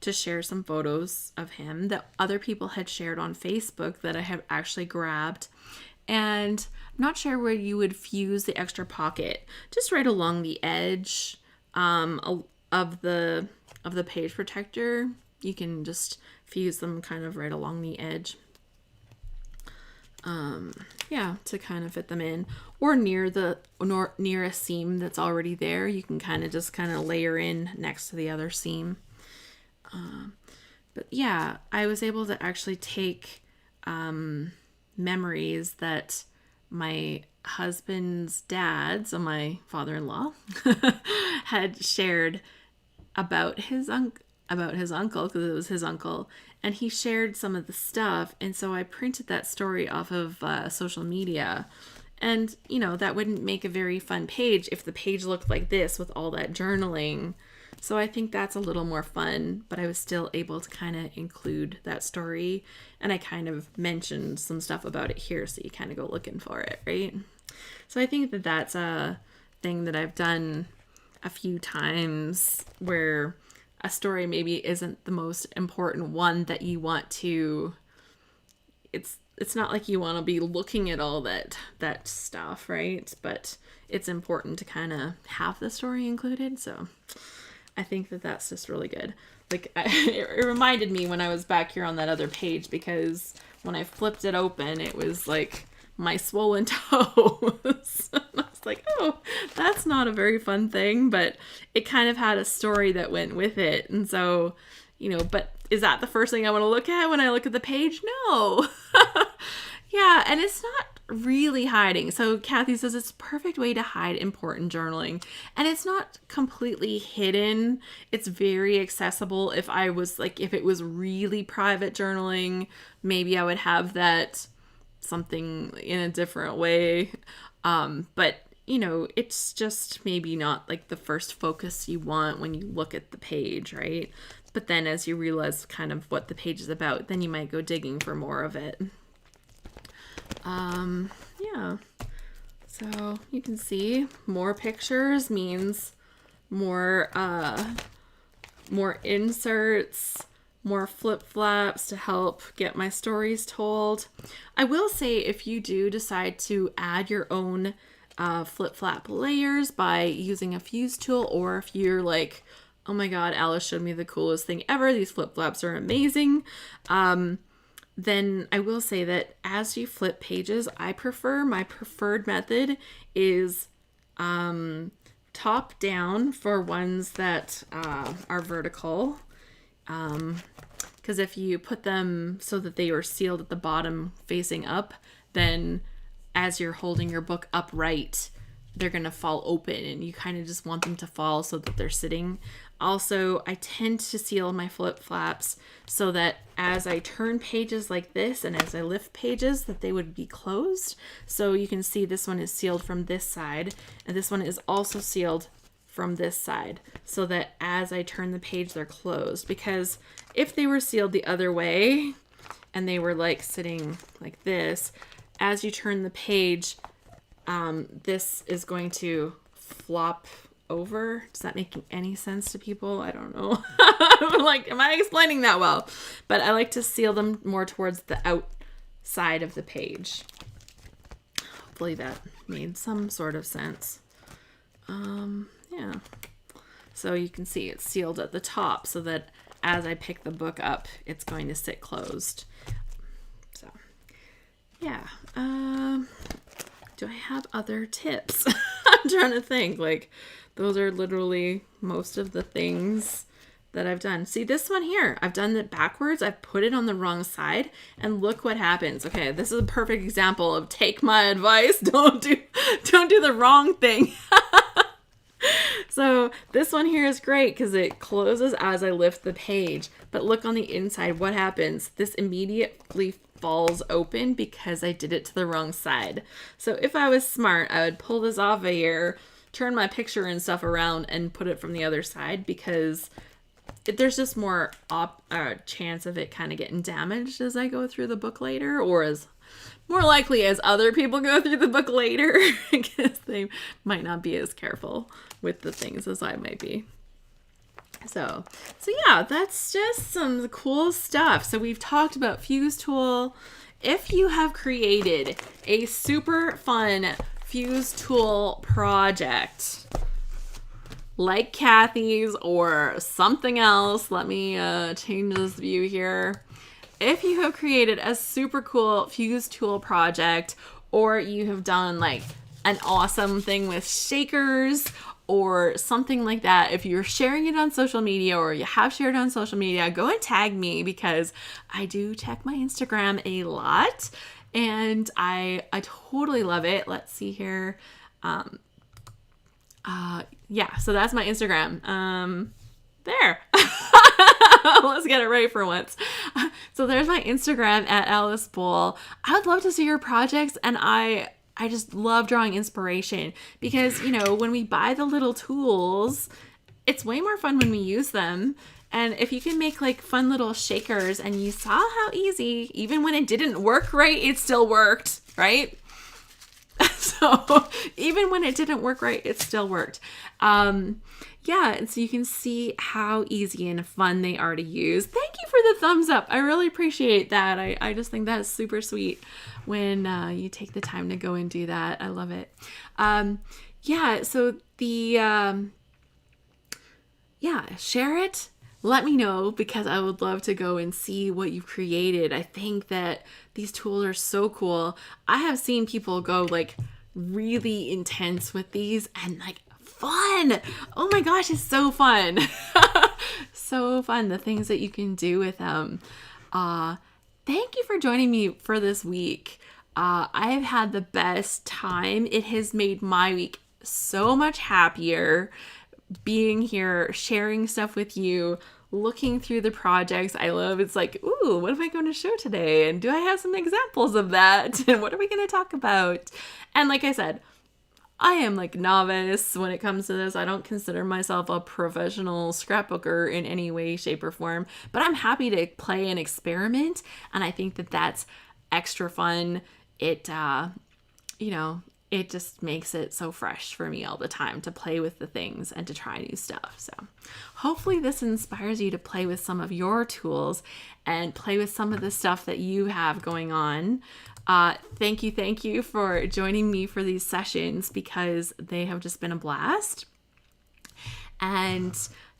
to share some photos of him that other people had shared on Facebook that I have actually grabbed. And I'm not sure where you would fuse the extra pocket, just right along the edge of the page protector. You can just fuse them kind of right along the edge. To kind of fit them in, or near a seam that's already there. You can kind of layer in next to the other seam. But yeah, I was able to actually take memories that my husband's dad, so my father-in-law, had shared about his uncle, because it was his uncle, and he shared some of the stuff. And so I printed that story off of social media, and that wouldn't make a very fun page if the page looked like this with all that journaling. So I think that's a little more fun, but I was still able to kind of include that story, and I kind of mentioned some stuff about it here, so you kind of go looking for it, right? So I think that that's a thing that I've done a few times, where a story maybe isn't the most important one that you want to, it's not like you want to be looking at all that stuff, right? But it's important to kind of have the story included. So I think that that's just really good. Like, it reminded me when I was back here on that other page, because when I flipped it open, it was like my swollen toes. I was like, oh, that's not a very fun thing, but it kind of had a story that went with it. And so, but is that the first thing I want to look at when I look at the page? No. Yeah, and it's not really hiding. So Kathy says it's a perfect way to hide important journaling. And it's not completely hidden. It's very accessible. If it was really private journaling, maybe I would have that something in a different way. But it's just maybe not like the first focus you want when you look at the page, right? But then as you realize kind of what the page is about, then you might go digging for more of it. Yeah. So you can see more pictures means more inserts, more flip-flaps to help get my stories told. I will say, if you do decide to add your own flip-flap layers by using a fuse tool, or if you're like, oh my god, Alice showed me the coolest thing ever, these flip-flaps are amazing, then I will say that as you flip pages, my preferred method is top down for ones that are vertical. Because if you put them so that they are sealed at the bottom facing up, then as you're holding your book upright, they're going to fall open, and you kind of just want them to fall so that they're sitting. Also, I tend to seal my flip flaps so that as I turn pages like this and as I lift pages, that they would be closed. So you can see this one is sealed from this side, and this one is also sealed from this side, so that as I turn the page, they're closed. Because if they were sealed the other way and they were like sitting like this, as you turn the page, this is going to flop over. Does that make any sense to people? I don't know. I'm like, am I explaining that well? But I like to seal them more towards the outside of the page. Hopefully that made some sort of sense. Yeah. So you can see it's sealed at the top so that as I pick the book up, it's going to sit closed. So, yeah. Do I have other tips? I'm trying to think. Like, those are literally most of the things that I've done. See, this one here, I've done it backwards. I've put it on the wrong side, and look what happens. Okay, this is a perfect example of take my advice. Don't do the wrong thing. So this one here is great because it closes as I lift the page. But look on the inside, what happens? This immediately falls open because I did it to the wrong side. So if I was smart, I would pull this off of here, turn my picture and stuff around and put it from the other side, because there's just more chance of it kind of getting damaged as I go through the book later, or as more likely as other people go through the book later, because they might not be as careful with the things as I might be. So yeah, that's just some cool stuff. So we've talked about Fuse Tool. If you have created a super fun Fuse Tool project, like Kathy's or something else, let me change this view here. If you have created a super cool Fuse Tool project, or you have done like an awesome thing with shakers or something like that, if you're sharing it on social media or you have shared on social media, go and tag me, because I do check my Instagram a lot and I totally love it. Let's see here. Yeah, so that's my Instagram. There. Let's get it right for once. So there's my Instagram at Alice Bowl. I would love to see your projects, and I just love drawing inspiration, because, you know, when we buy the little tools, it's way more fun when we use them. And if you can make like fun little shakers, and you saw how easy, even when it didn't work right, it still worked, right? So even when it didn't work right, it still worked. Yeah, and so you can see how easy and fun they are to use. Thank you for the thumbs up. I really appreciate that. I just think that is super sweet when you take the time to go and do that. I love it. Yeah, so share it. Let me know, because I would love to go and see what you've created. I think that these tools are so cool. I have seen people go like really intense with these, and like fun. Oh my gosh, it's so fun. So fun, the things that you can do with them. Thank you for joining me for this week. I have had the best time. It has made my week so much happier being here, sharing stuff with you, looking through the projects I love. It's like, ooh, what am I going to show today? And do I have some examples of that? And what are we going to talk about? And like I said, I am like novice when it comes to this. I don't consider myself a professional scrapbooker in any way, shape, or form, but I'm happy to play and experiment. And I think that that's extra fun. It, it just makes it so fresh for me all the time to play with the things and to try new stuff. So hopefully this inspires you to play with some of your tools and play with some of the stuff that you have going on. Thank you for joining me for these sessions, because they have just been a blast. And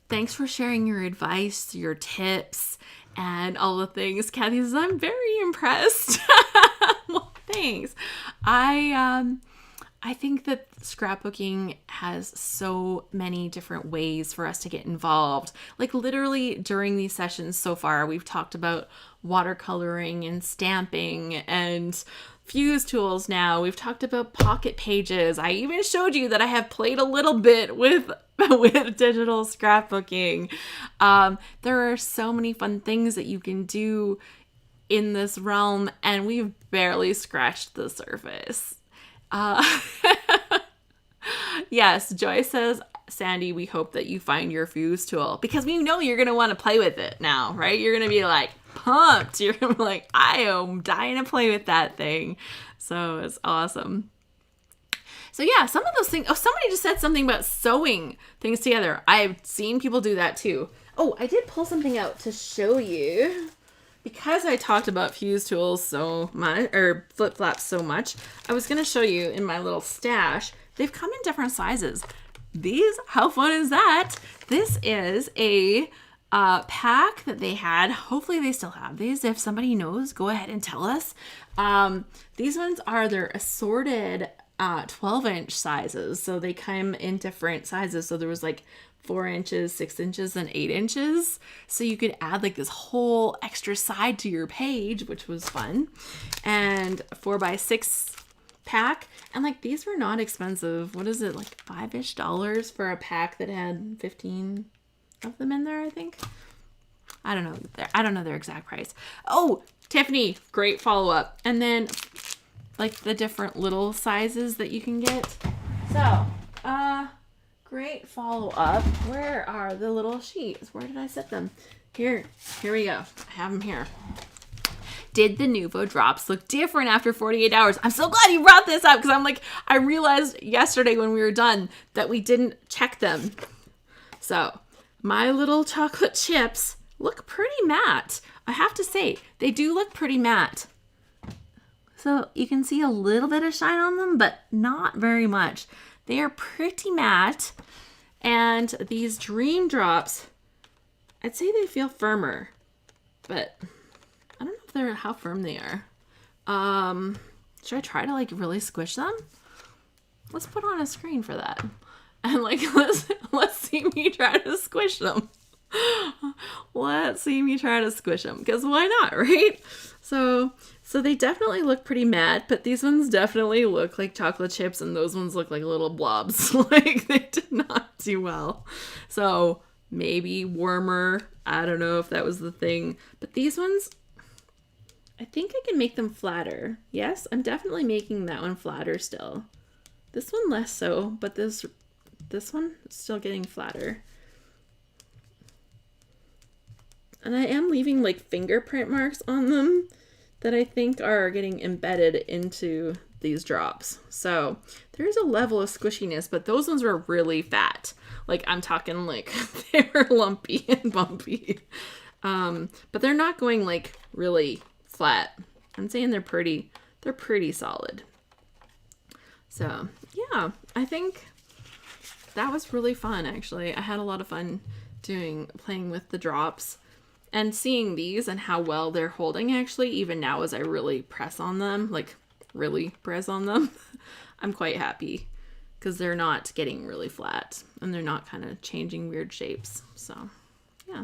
thanks for sharing your advice, your tips, and all the things. Kathy says, I'm very impressed. Well, thanks. I think that scrapbooking has so many different ways for us to get involved. Like literally during these sessions so far, we've talked about watercoloring and stamping and Fuse tools now. We've talked about pocket pages. I even showed you that I have played a little bit with digital scrapbooking. There are so many fun things that you can do in this realm, and we've barely scratched the surface. Yes, Joy says, Sandy, we hope that you find your Fuse tool, because we know you're going to want to play with it now, right? You're going to be like pumped. You're going to be like, I am dying to play with that thing. So it's awesome. So yeah, some of those things. Oh, somebody just said something about sewing things together. I've seen people do that too. Oh, I did pull something out to show you. Because I talked about fuse tools so much, or flip flops so much, I was going to show you in my little stash. They've come in different sizes. These, how fun is that? This is a pack that they had. Hopefully they still have these. If somebody knows, go ahead and tell us. These ones are their assorted 12-inch sizes. So they come in different sizes. So there was like 4 inches, 6 inches, and 8 inches. So you could add like this whole extra side to your page, which was fun. And 4x6 pack. And like these were not expensive. What is it, like $5-ish for a pack that had 15 of them in there, I think. I don't know their exact price. Oh, Tiffany, great follow-up. And then like the different little sizes that you can get. So, great follow-up. Where are the little sheets? Where did I set them? Here we go. I have them here. Did the Nuvo drops look different after 48 hours? I'm so glad you brought this up because I'm like, I realized yesterday when we were done that we didn't check them. So, my little chocolate chips look pretty matte. I have to say, they do look pretty matte. So, you can see a little bit of shine on them, but not very much. They are pretty matte, and these Dream Drops, I'd say they feel firmer, but I don't know if they're how firm they are. Should I try to like really squish them? Let's put on a screen for that, and like let's see me try to squish them. Let's see me try to squish them, because why not, right? So they definitely look pretty matte, but these ones definitely look like chocolate chips, and those ones look like little blobs. Like they did not do well. So maybe warmer. I don't know if that was the thing, but these ones, I think I can make them flatter. Yes, I'm definitely making that one flatter still. This one less so, but this one is still getting flatter. And I am leaving like fingerprint marks on them that I think are getting embedded into these drops. So there's a level of squishiness, but those ones were really fat. Like I'm talking like they were lumpy and bumpy. But they're not going like really flat. I'm saying they're pretty solid. So yeah, I think that was really fun actually. I had a lot of fun playing with the drops. And seeing these and how well they're holding actually, even now as I really press on them, like really press on them, I'm quite happy because they're not getting really flat and they're not kind of changing weird shapes. So yeah.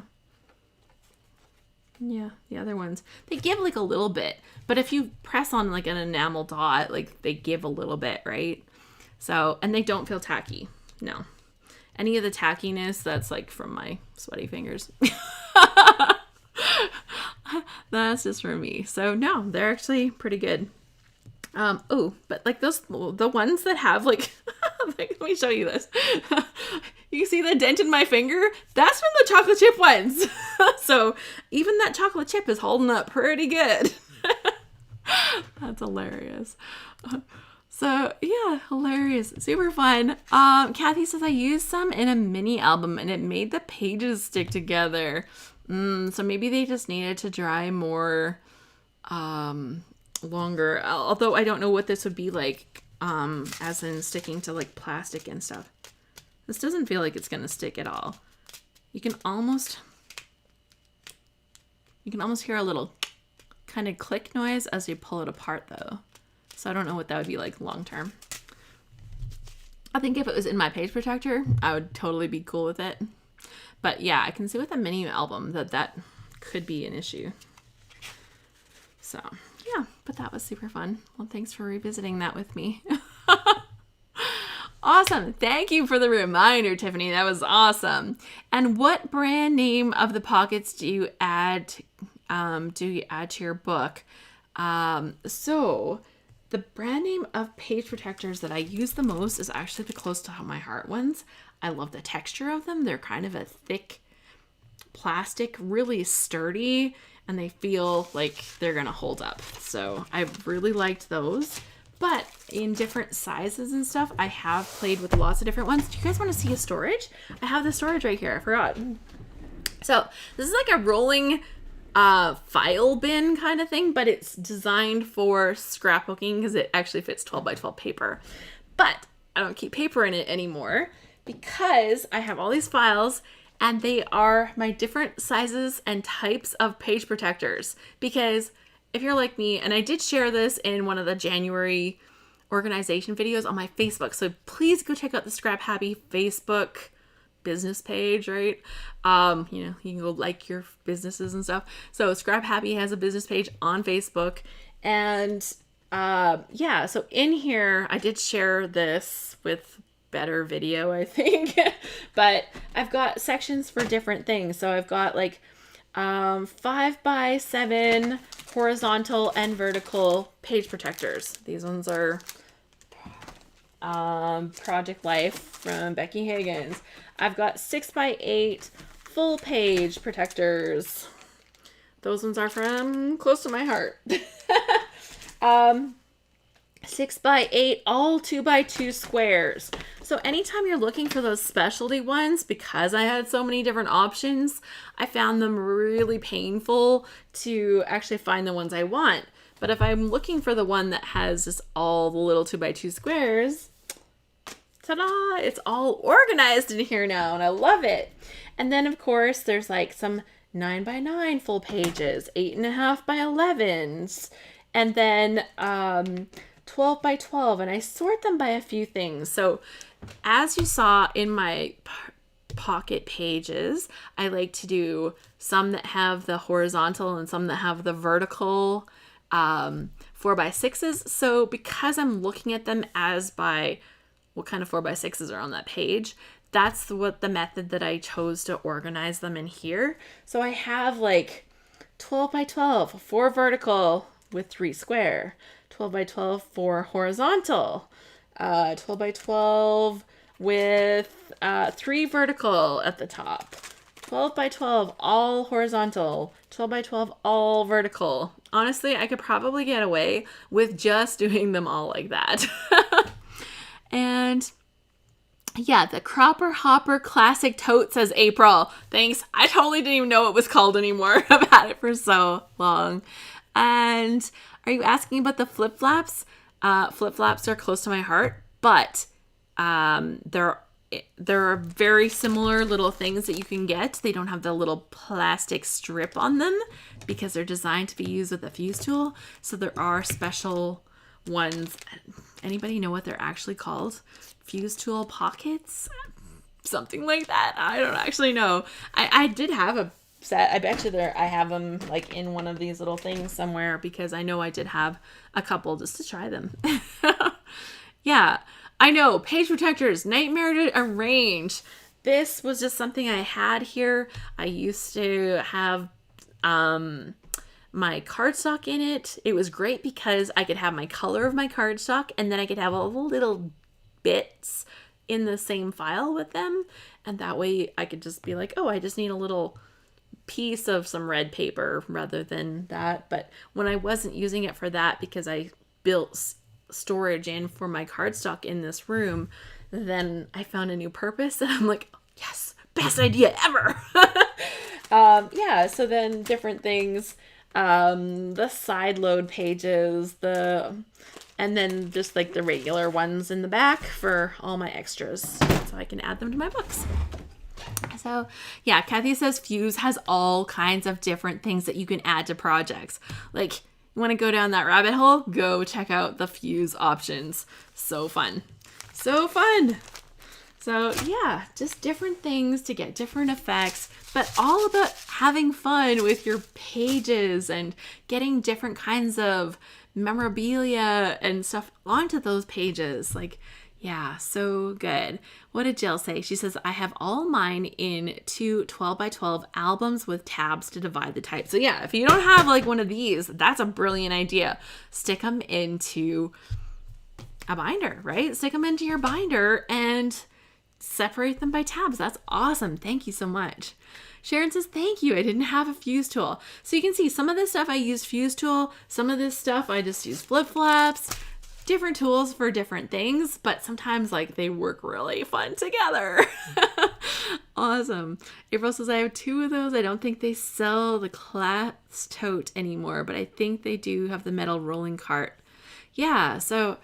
Yeah, the other ones, they give like a little bit, but if you press on like an enamel dot, like they give a little bit, right? So, and they don't feel tacky. No. Any of the tackiness, that's like from my sweaty fingers. That's just for me. So no, they're actually pretty good. Oh, but like the ones that have like, let me show you this. You see the dent in my finger? That's from the chocolate chip ones. So even that chocolate chip is holding up pretty good. That's hilarious. So yeah, hilarious. Super fun. Kathy says I used some in a mini album and it made the pages stick together. So maybe they just needed to dry more longer. Although I don't know what this would be like as in sticking to like plastic and stuff. This doesn't feel like it's going to stick at all. You can almost hear a little kind of click noise as you pull it apart though. So I don't know what that would be like long term. I think if it was in my page protector, I would totally be cool with it. But yeah, I can see with a mini album that could be an issue. So yeah, but that was super fun. Well, thanks for revisiting that with me. Awesome. Thank you for the reminder, Tiffany. That was awesome. And what brand name of the pockets do you add to your book? So the brand name of page protectors that I use the most is actually the Close to My Heart ones. I love the texture of them. They're kind of a thick plastic, really sturdy, and they feel like they're going to hold up. So I really liked those. But in different sizes and stuff. I have played with lots of different ones. Do you guys want to see a storage? I have the storage right here. I forgot. So this is like a rolling file bin kind of thing, but it's designed for scrapbooking because it actually fits 12 by 12 paper. But I don't keep paper in it anymore because I have all these files and they are my different sizes and types of page protectors. Because if you're like me, and I did share this in one of the January organization videos on my Facebook, so please go check out the ScrapHappy Facebook business page, right? You can go like your businesses and stuff. So ScrapHappy has a business page on Facebook, and so in here I did share this with better video, I think. But I've got sections for different things. So I've got like 5x7 horizontal and vertical page protectors. These ones are Project Life from Becky Higgins. I've got 6x8 full page protectors. Those ones are from close to my heart. 6x8, all 2x2 squares. So anytime you're looking for those specialty ones, because I had so many different options, I found them really painful to actually find the ones I want. But if I'm looking for the one that has just all the little 2x2 squares, ta-da! It's all organized in here now, and I love it. And then, of course, there's like some 9x9 full pages, 8.5x11s, and then 12x12, and I sort them by a few things. So as you saw in my pocket pages, I like to do some that have the horizontal and some that have the vertical 4x6s. So because I'm looking at them as by what kind of 4x6s are on that page, that's what the method that I chose to organize them in here. So I have like 12x12, 4 vertical with 3 square, 12x12, 4 horizontal, 12x12 with 3 vertical at the top, 12x12 all horizontal, 12x12 all vertical. Honestly, I could probably get away with just doing them all like that. And yeah, the Cropper Hopper Classic Tote, says April. Thanks. I totally didn't even know it was called anymore. I've had it for so long. And are you asking about the flip-flops? Flip-flops are close to my heart, but there are very similar little things that you can get. They don't have the little plastic strip on them because they're designed to be used with a fuse tool. So there are special ones. Anybody know what they're actually called? Fuse tool pockets? Something like that. I don't actually know. I did have a set. I bet you I have them like in one of these little things somewhere because I know I did have a couple just to try them. Yeah, I know. Page protectors, nightmare to arrange. This was just something I had here. I used to have my cardstock in it. It was great because I could have my color of my cardstock and then I could have all the little bits in the same file with them. And that way I could just be like, oh, I just need a little piece of some red paper rather than that. But when I wasn't using it for that because I built storage in for my cardstock in this room, then I found a new purpose and I'm like, yes, best idea ever. Yeah, so then different things, the side load pages, and then just like the regular ones in the back for all my extras so I can add them to my books. So yeah, Kathy says Fuse has all kinds of different things that you can add to projects. Like, you want to go down that rabbit hole? Go check out the Fuse options. So fun. So fun. So yeah, just different things to get different effects, but all about having fun with your pages and getting different kinds of memorabilia and stuff onto those pages. Like, yeah, so good. What did Jill say? She says, I have all mine in 2 12x12 albums with tabs to divide the type. So yeah, if you don't have like one of these, that's a brilliant idea. Stick them into a binder, right? Stick them into your binder and separate them by tabs. That's awesome. Thank you so much. Sharon says, thank you. I didn't have a fuse tool. So you can see some of this stuff I used fuse tool. Some of this stuff I just used flip-flops. different tools for different things, but sometimes like they work really fun together. Awesome. April says, I have 2 of those. I don't think they sell the class tote anymore, but I think they do have the metal rolling cart. Yeah, so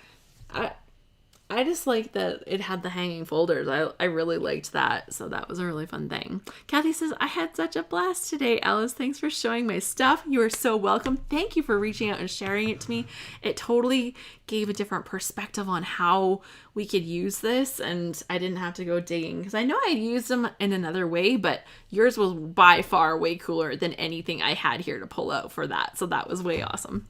I just like that it had the hanging folders. I really liked that. So that was a really fun thing. Kathy says, I had such a blast today. Alice, thanks for showing my stuff. You are so welcome. Thank you for reaching out and sharing it to me. It totally gave a different perspective on how we could use this. And I didn't have to go digging because I know I used them in another way, but yours was by far way cooler than anything I had here to pull out for that. So that was way awesome.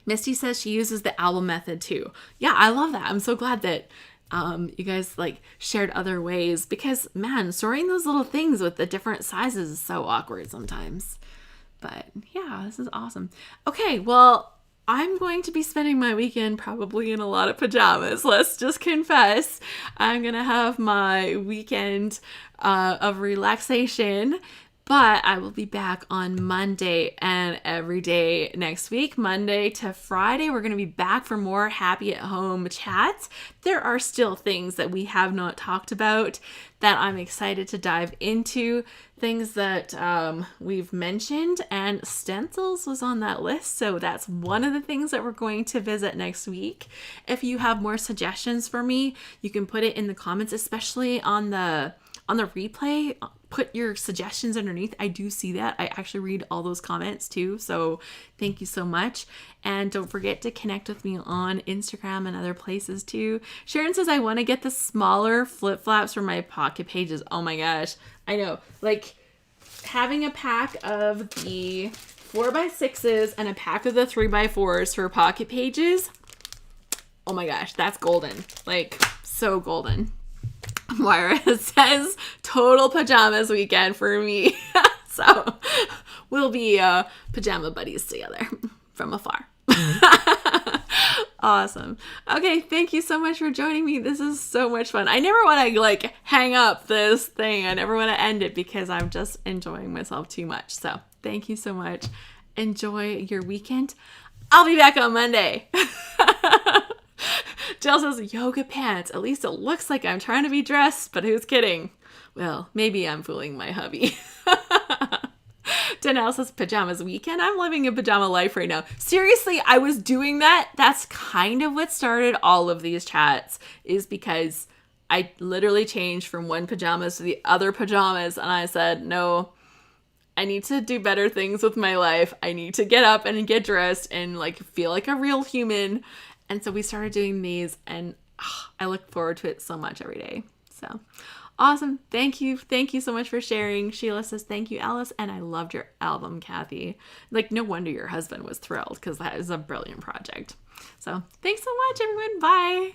Misty says she uses the album method too. Yeah, I love that. I'm so glad that you guys like shared other ways because man, sorting those little things with the different sizes is so awkward sometimes. But yeah, this is awesome. Okay, well, I'm going to be spending my weekend probably in a lot of pajamas. Let's just confess. I'm going to have my weekend of relaxation. But I will be back on Monday and every day next week, Monday to Friday. We're going to be back for more happy at home chats. There are still things that we have not talked about that I'm excited to dive into. Things that we've mentioned, and stencils was on that list. So that's one of the things that we're going to visit next week. If you have more suggestions for me, you can put it in the comments, especially on the replay. Put your suggestions underneath. I do see that. I actually read all those comments too. So thank you so much. And don't forget to connect with me on Instagram and other places too. Sharon says, I want to get the smaller flip flaps for my pocket pages. Oh my gosh. I know. Like having a pack of the 4x6s and a pack of the 3x4s for pocket pages. Oh my gosh. That's golden. Like so golden. Moira says total pajamas weekend for me. So we'll be pajama buddies together from afar. Awesome. Okay, thank you so much for joining me. This is so much fun. I never want to like hang up this thing. I never want to end it because I'm just enjoying myself too much. So thank you so much. Enjoy your weekend. I'll be back on Monday. Jill says, yoga pants. At least it looks like I'm trying to be dressed, but who's kidding? Well, maybe I'm fooling my hubby. Danelle says, pajamas weekend. I'm living a pajama life right now. Seriously, I was doing that. That's kind of what started all of these chats, is because I literally changed from one pajamas to the other pajamas. And I said, no, I need to do better things with my life. I need to get up and get dressed and like feel like a real human. And so we started doing these, and I look forward to it so much every day. So awesome. Thank you. Thank you so much for sharing. Sheila says, thank you, Alice. And I loved your album, Kathy. Like, no wonder your husband was thrilled because that is a brilliant project. So thanks so much, everyone. Bye.